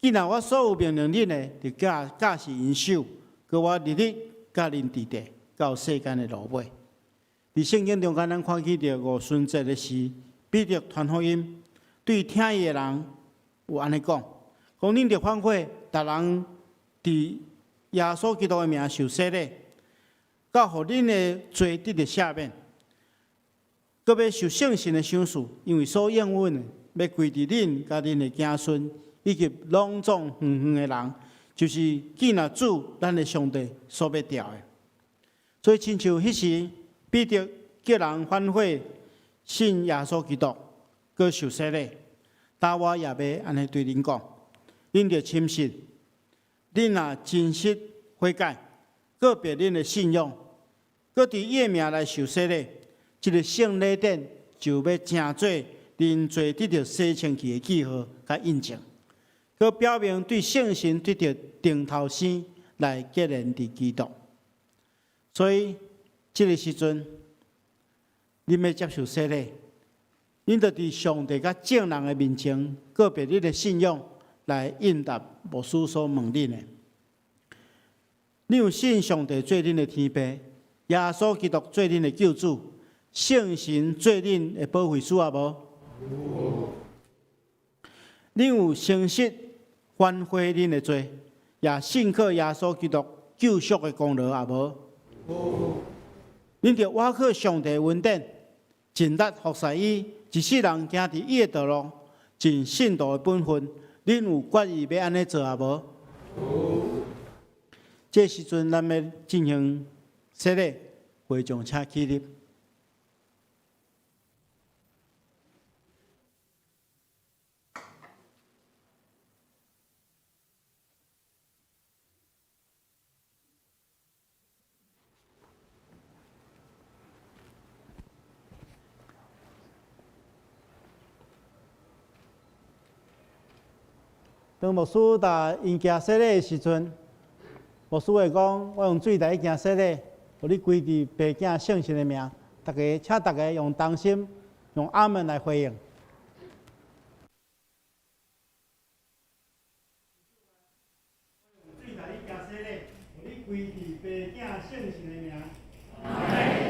既然我所有命令恁的，就教是因守。佮我日日甲恁伫地，到世间的落尾。伫圣经中间，咱看见着五旬节的时，彼得传福音，对听伊的人有安尼讲：恁着反悔，逐人伫耶稣基督的名受洗礼，到互恁的罪得到赦免，佮要受圣神的赏赐，因为所应允的，要归伫恁甲恁的子孙，以及拢总远远的人。就是既然主咱的上帝所要调的，所以亲像迄时彼得叫人反悔信耶稣基督，佮受洗礼，但我也要安尼对恁讲，恁着深信，恁若真实悔改，告别恁的信仰，佮伫伊的名来受洗礼，这个圣礼典就要成做恁罪得到洗清气的记号甲印证。佮表明对圣神得到顶头生来结连伫基督，所以这个时阵，恁要接受洗礼，恁着伫上帝甲正人的面前告别恁的信仰，来应答牧师所问恁的。恁有信上帝做恁的天父，耶稣基督做恁的救主，圣神做恁的保惠师无？恁有诚实反悔恁的罪，也信靠耶稣基督救赎的功劳无？恁着倚靠上帝恩典，尽力服侍伊，一世人行伫伊的道路，尽信徒的本分。恁有决意要安尼做无？这时阵，咱要进行洗礼，会众请起立。当牧师打因行洗礼的时阵，牧师会讲：我用水来行洗礼，互你归伫爸囝圣神的名。大家，请大家用同心、用阿门来回应。水来行洗礼，互你归伫爸囝圣神的名。阿门。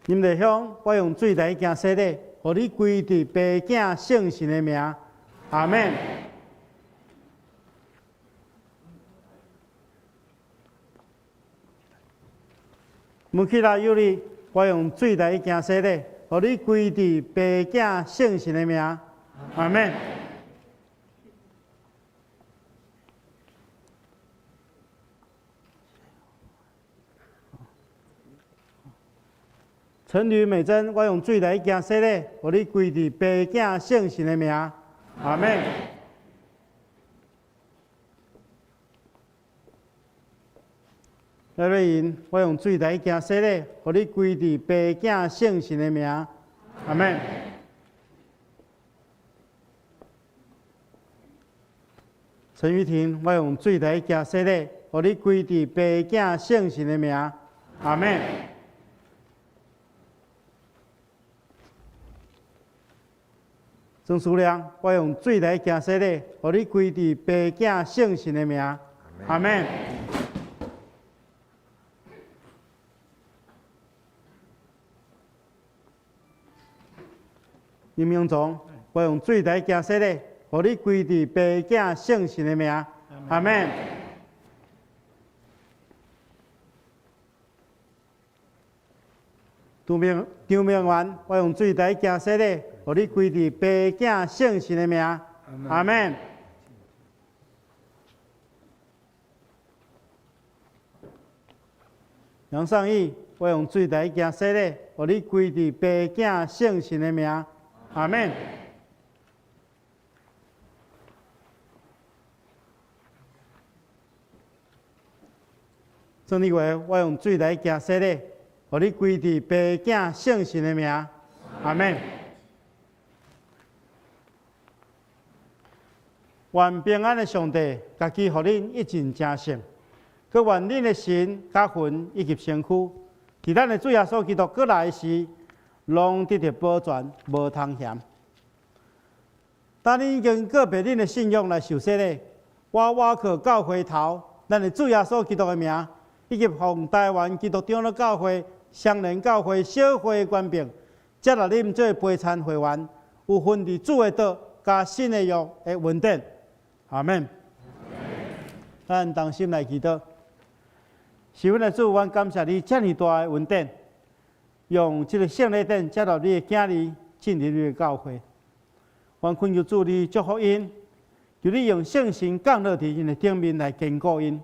饮着香，我用水来行洗礼，互你归伫父子圣神的名。阿门。门起来有你，我用水来行洗礼，互你归伫父子圣神的名。阿门。陈吕美珍，我用水来行洗礼，互你归伫父子圣神的名。阿门。赖瑞英，我用水来行洗礼，互你归伫父子圣神的名。阿门。陈玉婷，我用水来行洗礼，互你归伫父子圣神的名。阿门。曾思亮，我用水来行洗礼，互你归伫父子圣神的名。阿门。林明忠，我用水来行洗礼，互你归伫父子圣神的名。阿门。张明元，我用水来行洗礼，互你归伫父子圣神的名。阿门。杨尚义，我用水来行洗礼，互你归伫父子圣神的名。阿门。郑丽华，我用水来行洗礼，互你归伫父子圣神的名。阿门。愿平安的上帝，家己互恁一尽正圣，佮愿恁的神、甲魂以及身躯，伫咱的主耶稣基督过来时，拢得到保全，无通嫌。当你已经告别恁的信仰来受洗礼，我靠教会头，咱的主耶稣基督的名，以及奉台湾基督长老教会、双联教会小会的官兵，接纳恁做陪参会员，有份伫主的道加新的约的稳定。阿门。咱同心来祈祷。是阮的主，阮感谢你遮尔大的恩典，用这个圣礼典接纳你的囝儿进入你的教会。愿恳求主你祝福因，求你用圣神降落伫因的顶面来坚固因，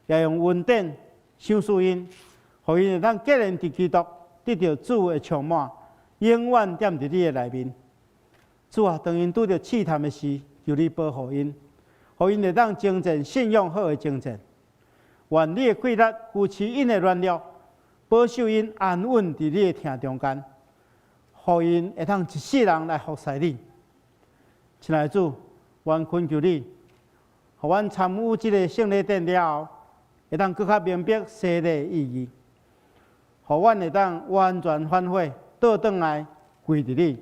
也用恩典赏赐因，互因会当结连伫基督，得到主的充满，永远踮伫你的内面。主啊，当因拄着试探的时，求你保护因，互因会当精进信仰好的精进。愿你的气力扶持因的软弱，保守因安稳伫你的听中间，互因会当一世人来服侍你。亲爱的主，愿恳求你，互阮参与这个圣礼典了后，会当更较明白洗礼的意义，互阮会当完全反悔，倒转来归伫你，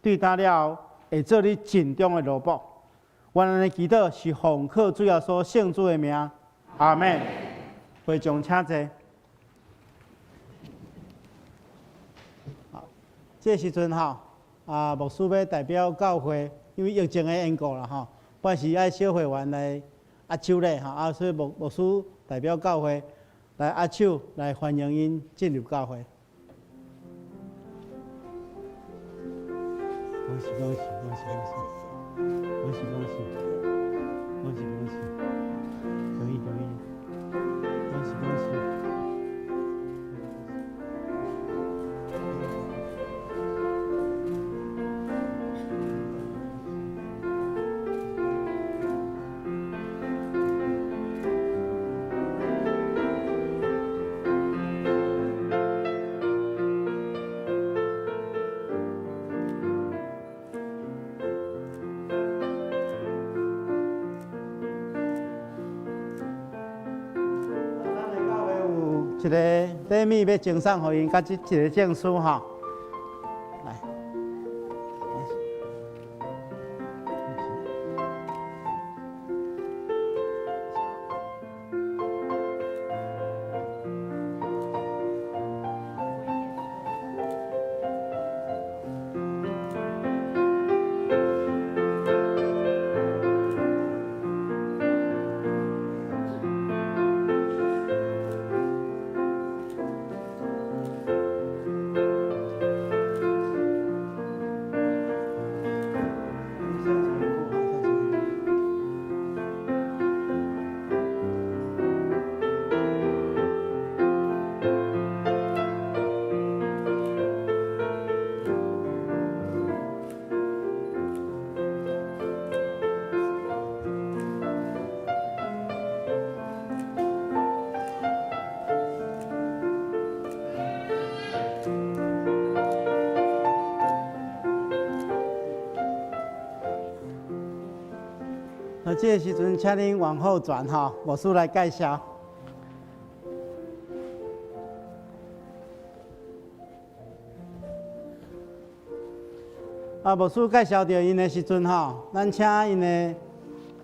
对他了后会做你尽忠的奴仆。阮安尼祈祷是奉靠主耶稣圣主的名，阿门。会众请坐。好，这时阵牧师要代表教会。因为疫情的缘故啦，半时爱小会员来握手咧，所以牧师代表教会来握手，来欢迎因进入教会。恭喜恭喜恭喜恭喜恭喜恭喜恭喜恭喜，恭喜恭喜，恭喜恭喜。一个礼物要赠送给因，甲一个证书来。这个时阵，请您往后转哈，牧师来介绍。牧师介绍到因的时阵吼，咱请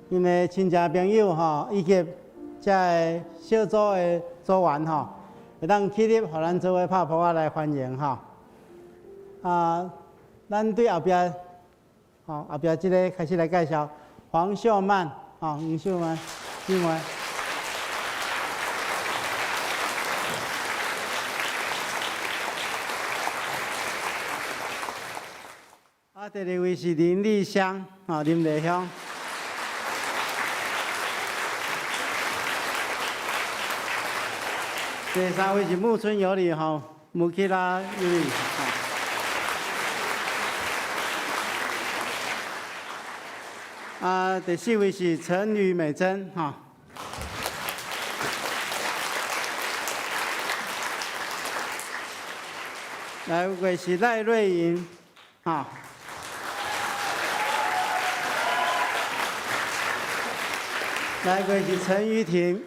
因的亲戚朋友吼，以及这个小组的组员吼，会当起立，互咱做伙拍扑仔来欢迎吼。咱对后壁，后壁这个开始来介绍黄秀曼，黄秀曼，另外。第二位是林丽香，林丽香。第三位是木村有里，木基拉有里。第四位是陈吕美珍，来位是赖瑞莹，来一位是陈玉婷，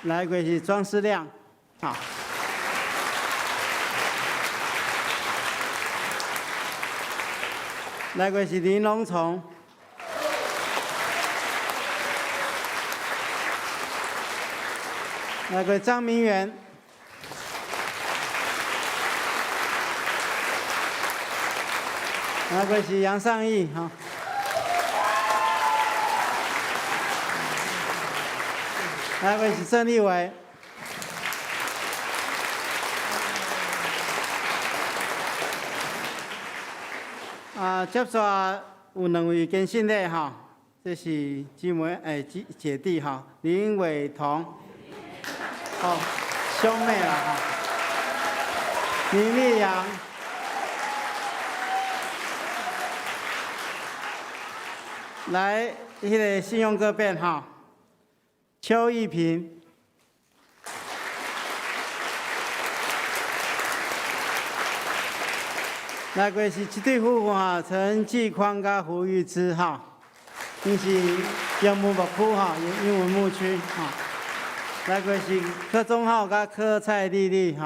来一位是庄思亮，来一位是林龙崇，来一位张明元。那个是杨尚义，那个是郑立伟，接续有两位跟信的这是姊妹姐弟林伟彤，兄妹啦林丽阳。来，迄个信用各变邱义平，来个是一对夫妇陈继宽甲胡玉芝因是杨木木区英文牧区来个是柯宗浩甲柯蔡丽丽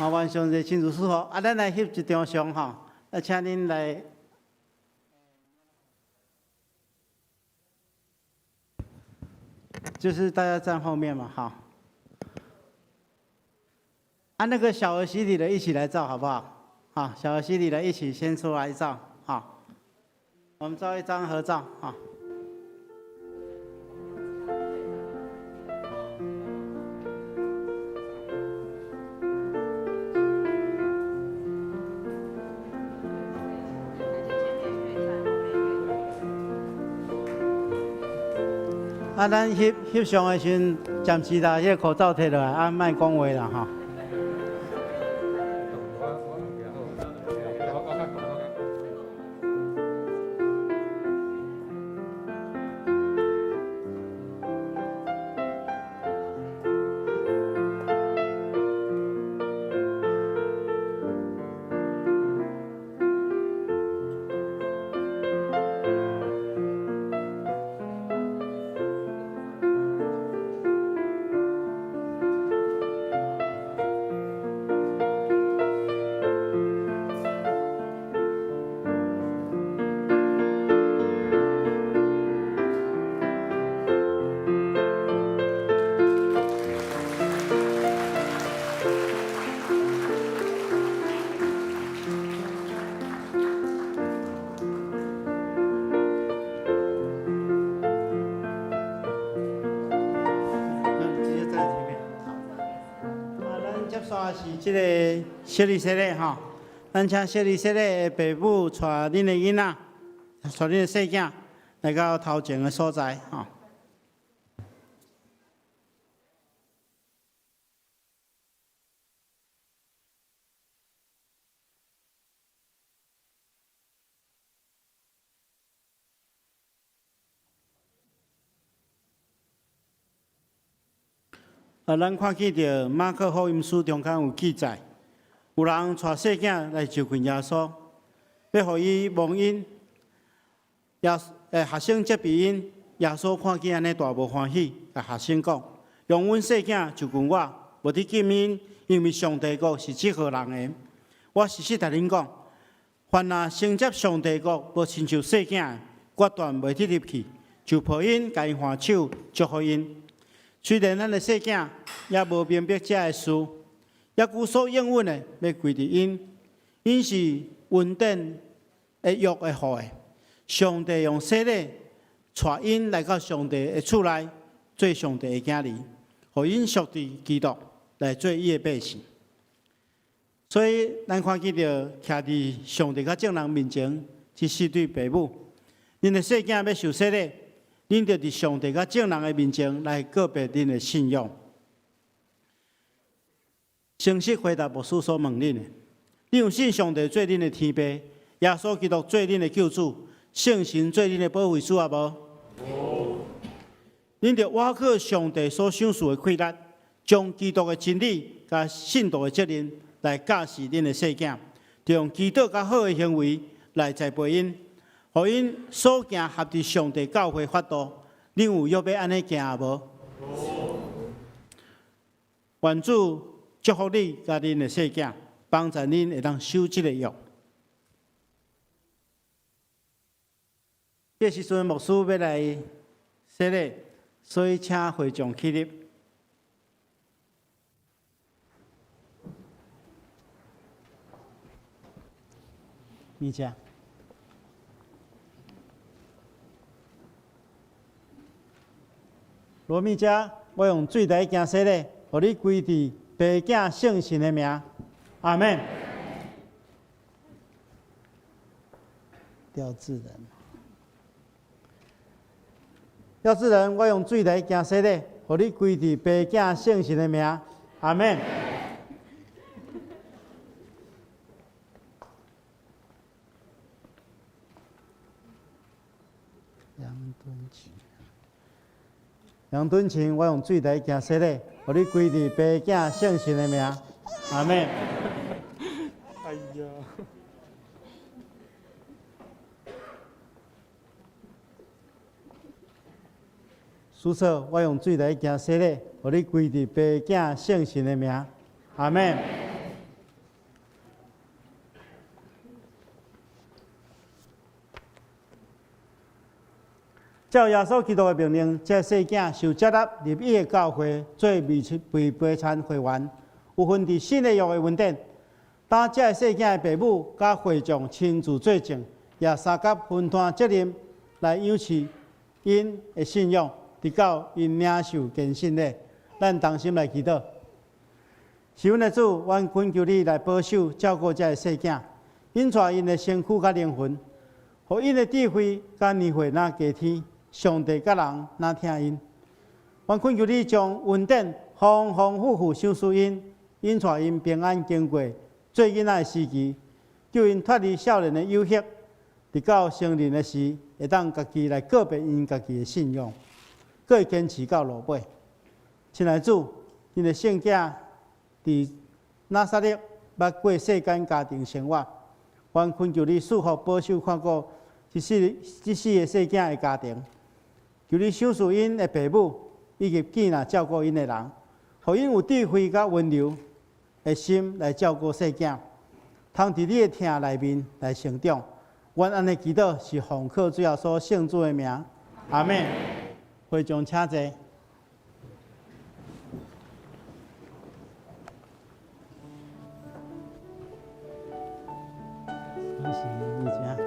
完上这亲自祝福，咱来翕一张相请恁来，就是大家站后面嘛那个小儿洗礼的一起来照好不好？小儿洗礼的一起先出来照我们照一张合照咱翕相的时阵，暂时把迄个口罩摕落来，莫讲话啦是这个小李小姐咱请小李小姐的爸母带恁的囡仔，带恁的细囝来到头前的所在咱看见着马可福音书中间有记载，有人带细囝来就近耶稣，要互伊蒙因。学生接庇因，耶稣看见安尼大无欢喜，甲学生讲：用阮细囝就近我，无伫见面，因为上帝国是适合人的。我实实甲恁讲，凡若承接上帝国，无亲像细囝，决断袂得入去，就抱因，甲因换手，祝福因。虽然咱的细囝也无明白这个事，也故所应允的要归伫因，因是稳定的约的好的。上帝用洗礼带因来到上帝的厝内，做上帝的囝儿，互因属地基督来做伊的百姓。所以，咱看见着徛伫上帝甲众人面前，是四对父母。恁的细囝要受洗礼。恁着伫上帝甲众人的面前来告别恁的信仰，诚实回答牧师所问恁的：恁有信上帝做恁的天父，耶稣基督做恁的救主，圣神做恁的保惠师啊无？恁着挖靠上帝所赏赐的气力，将基督的真理甲信徒的责任来教示恁的细囝，着用基督甲好的行为来栽培因。互因所行合伫上帝教会法度，恁有要要安尼行啊无？愿主祝福你甲恁的细囝，帮助恁会当守即个约。这时阵牧师要来洗礼，所以请会众起立。你讲。罗密加，我用水来行洗礼，互你归伫爸囝圣神的名，阿门。廖志仁，廖志仁，我用水来行洗礼，互你归伫爸囝圣神的名，阿门。杨敦庆，我用水来行洗礼，互你归伫爸囝圣神的名，阿门。哎呀！苏策，我用水来行洗礼，互你归伫爸囝圣神的名，阿门。照耶稣基督的命令，这细囝受接纳入伊的教会，做未悲惨会员，有份伫新的约的稳定。当这细囝的父母甲会众亲自作证，也三甲分担责任来养持因的信仰，直到因领受坚信的。咱同心来祈祷。是阮的主，阮恳求你来保守照顾这细囝，引带因的身躯甲灵魂，互因的智慧甲年岁若加添。上帝甲人哪听因？阮恳求你将稳定、丰丰富富赏赐因，引带因平安经过做囡仔的时期，救因脱离少年的诱惑，直到成人的时，会当家己来告别因家己的信仰，佫会坚持到落尾。亲爱的主，因的圣囝伫拿撒勒捌过世间家庭生活，阮恳求你赐福保守看顾这四个细囝的家庭。求你赏赐因的父母以及囝仔照顾因的人，互因有智慧甲温柔的心来照顾细囝，通伫你的听内面来成长。阮安尼祈祷是奉靠主耶稣圣主的名，阿门。会众请坐。恭喜你家。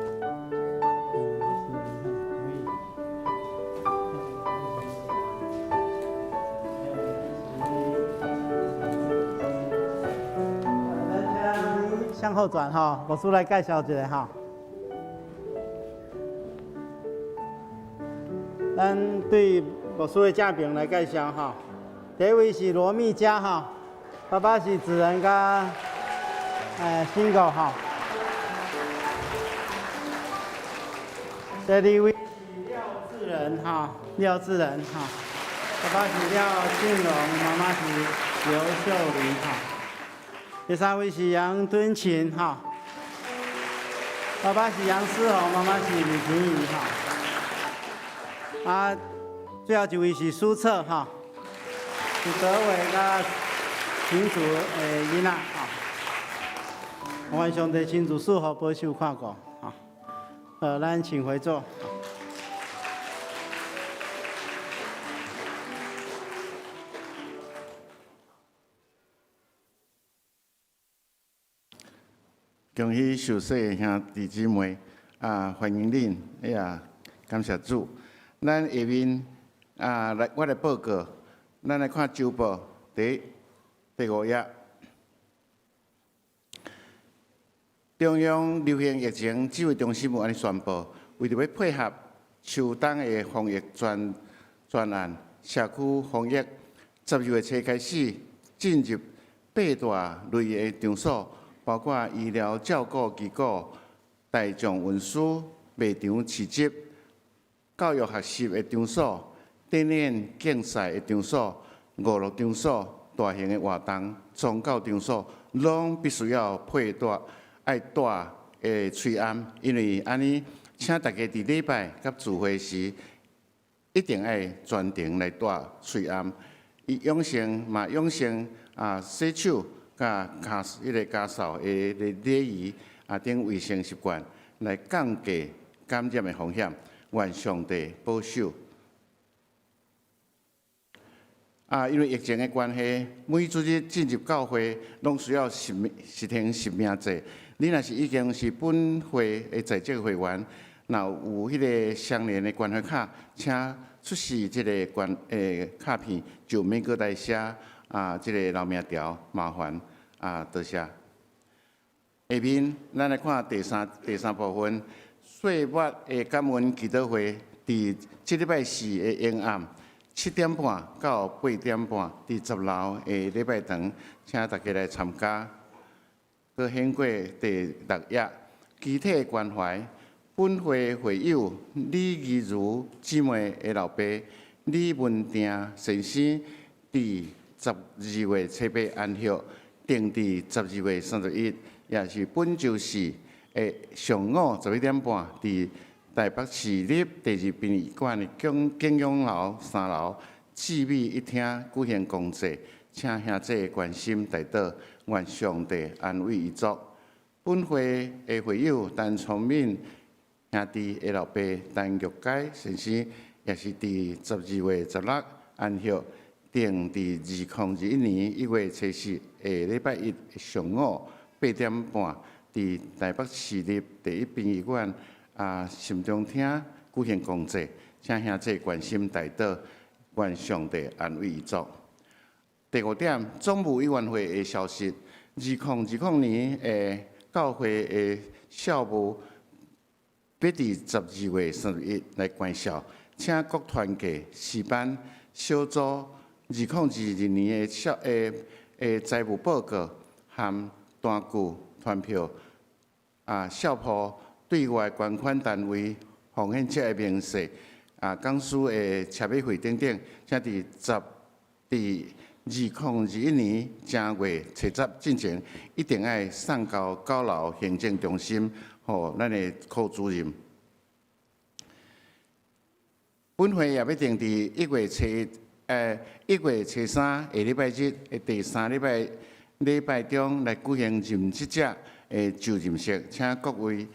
向后转哈，老师来介绍一下哈。咱对老师的家庭来介绍哈。第一位是罗密佳哈，爸爸是子仁甲新狗哈。第二位是廖志仁哈，廖志仁哈，爸爸是廖庆荣，妈妈是刘秀玲哈。第三位是杨敦勤哈。爸爸是杨思宏，妈妈是李婷怡哈。啊，最后一位是苏策哈，是德伟甲群主的囡仔哈。愿上帝亲自祝福保守看顾哈。咱请回座。恭喜受洗的兄弟姊妹欢迎恁！哎呀，感谢主。咱下面我来报告，咱来看周报第5页。中央流行疫情指挥中心有安尼宣布，为着要配合秋冬的防疫专案，社区防疫12月初开始进入8大类的场所。包括医疗照顾机构、大众运输、卖场市集、教育学习的场所、展演竞赛的场所、娱乐场所、大型的活动、宗教场所，拢必须要爱戴喙罨，因为安尼，请大家伫礼拜甲聚会时，一定爱专程来戴喙罨，以养成洗手。甲家扫的礼仪等卫生习惯，来降低感染的风险，愿上帝保守。因为疫情的关系，每主日进入教会拢需要实行实名制。你若是已经是本会的在职会员，若有迄个相连的关系卡，请出示即个卡片，就免搁来写即个留名条，麻烦多谢。下面咱来看第三部分，岁末的感恩祈祷会，伫即礼拜4的永暗7点半到8点半，伫10楼的礼拜堂，请大家来参加。佮显过第6页，集体关怀。本会会友李义如姊妹的老爸李文定先生，伫12月8安息，定伫12月31，也是本周四的上午11点半，伫台北市立第2殡仪馆的景仰楼3楼致美一厅举行公祭，请兄弟关心代祷，愿上帝安慰遗族。本会的会友陈聪敏兄弟的老爸陈玉佳先生，也是伫12月16安息，定伫2021年1月初4的礼拜1上午8点半，伫台北市立第1殡仪馆心中厅举行公祭，请兄弟关心代祷，愿上帝安慰遗族。第5点，总务委员会的消息：2020年教会的校务必伫12月31来关校，请各团体示班小组2022年的财务报告和单据团票校铺对外捐款单位奉献者的明细讲师的车马费等等，请伫2021年正月初10进前，一定要送到高楼行政中心，予咱的科主任。本会也要定伫1月初3下礼拜日的第3礼拜中来举行任职者的就任式，请各位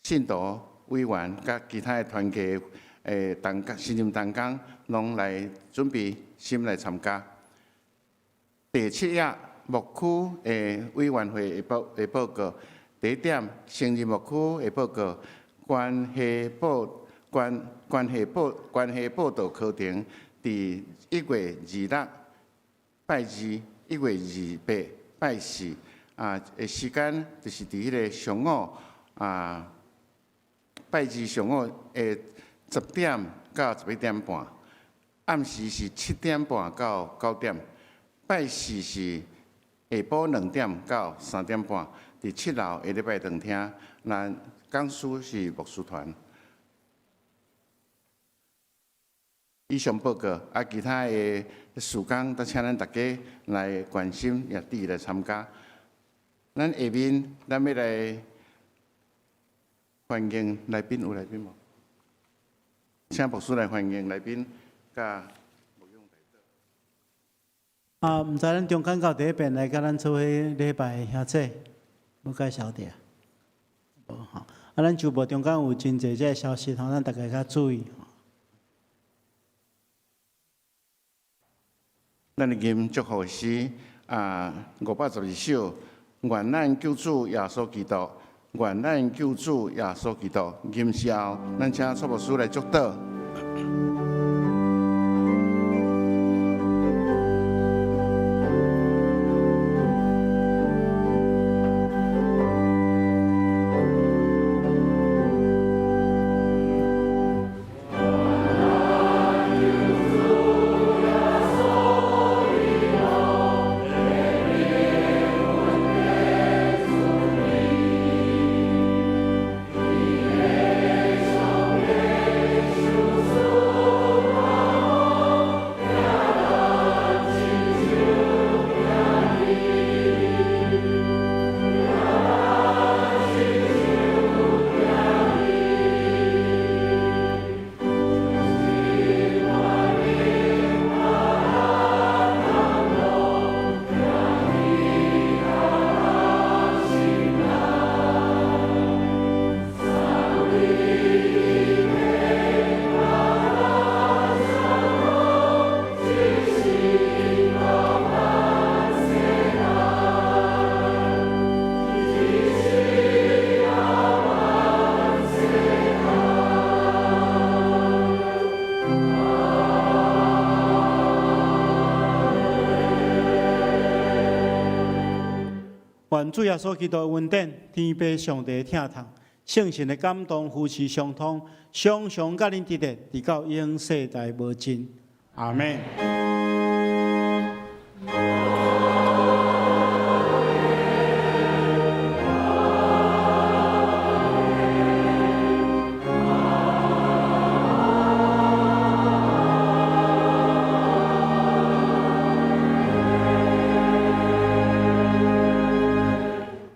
信徒委员甲其他的团体新任同工，拢来准备心来参加。第7页牧区委员会的报告，第1点，成立牧区的报告，关系报道课程，伫1月26拜2，1月28拜4，的时间就是伫迄个上午拜2上午10点到11点半，暗时是7点半到9点，拜4是下晡2点到3点半，伫7楼的礼拜堂厅，咱讲师是牧师团。以上报告，其他的事工，都请咱大家来关心，也注意来参加。咱下面，咱要来欢迎来宾，有来宾无？请牧师来欢迎来宾，甲。毋知咱中间到第一遍来甲咱做伙礼拜兄弟，要介绍者，无吼。咱就无中间有真侪这消息，吼，咱大家较注意。咱的吟祝福诗512首，愿咱救主耶稣基督，愿咱救主耶稣基督。吟诗后，咱请蔡牧师来祝祷。愿主耶稣基督的恩典，天父上帝听痛，圣神的感动，夫妻相通，常常甲恁伫咧，直到永世代无尽。阿门。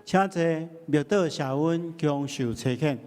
请坐，庙道谢恩，强受差遣。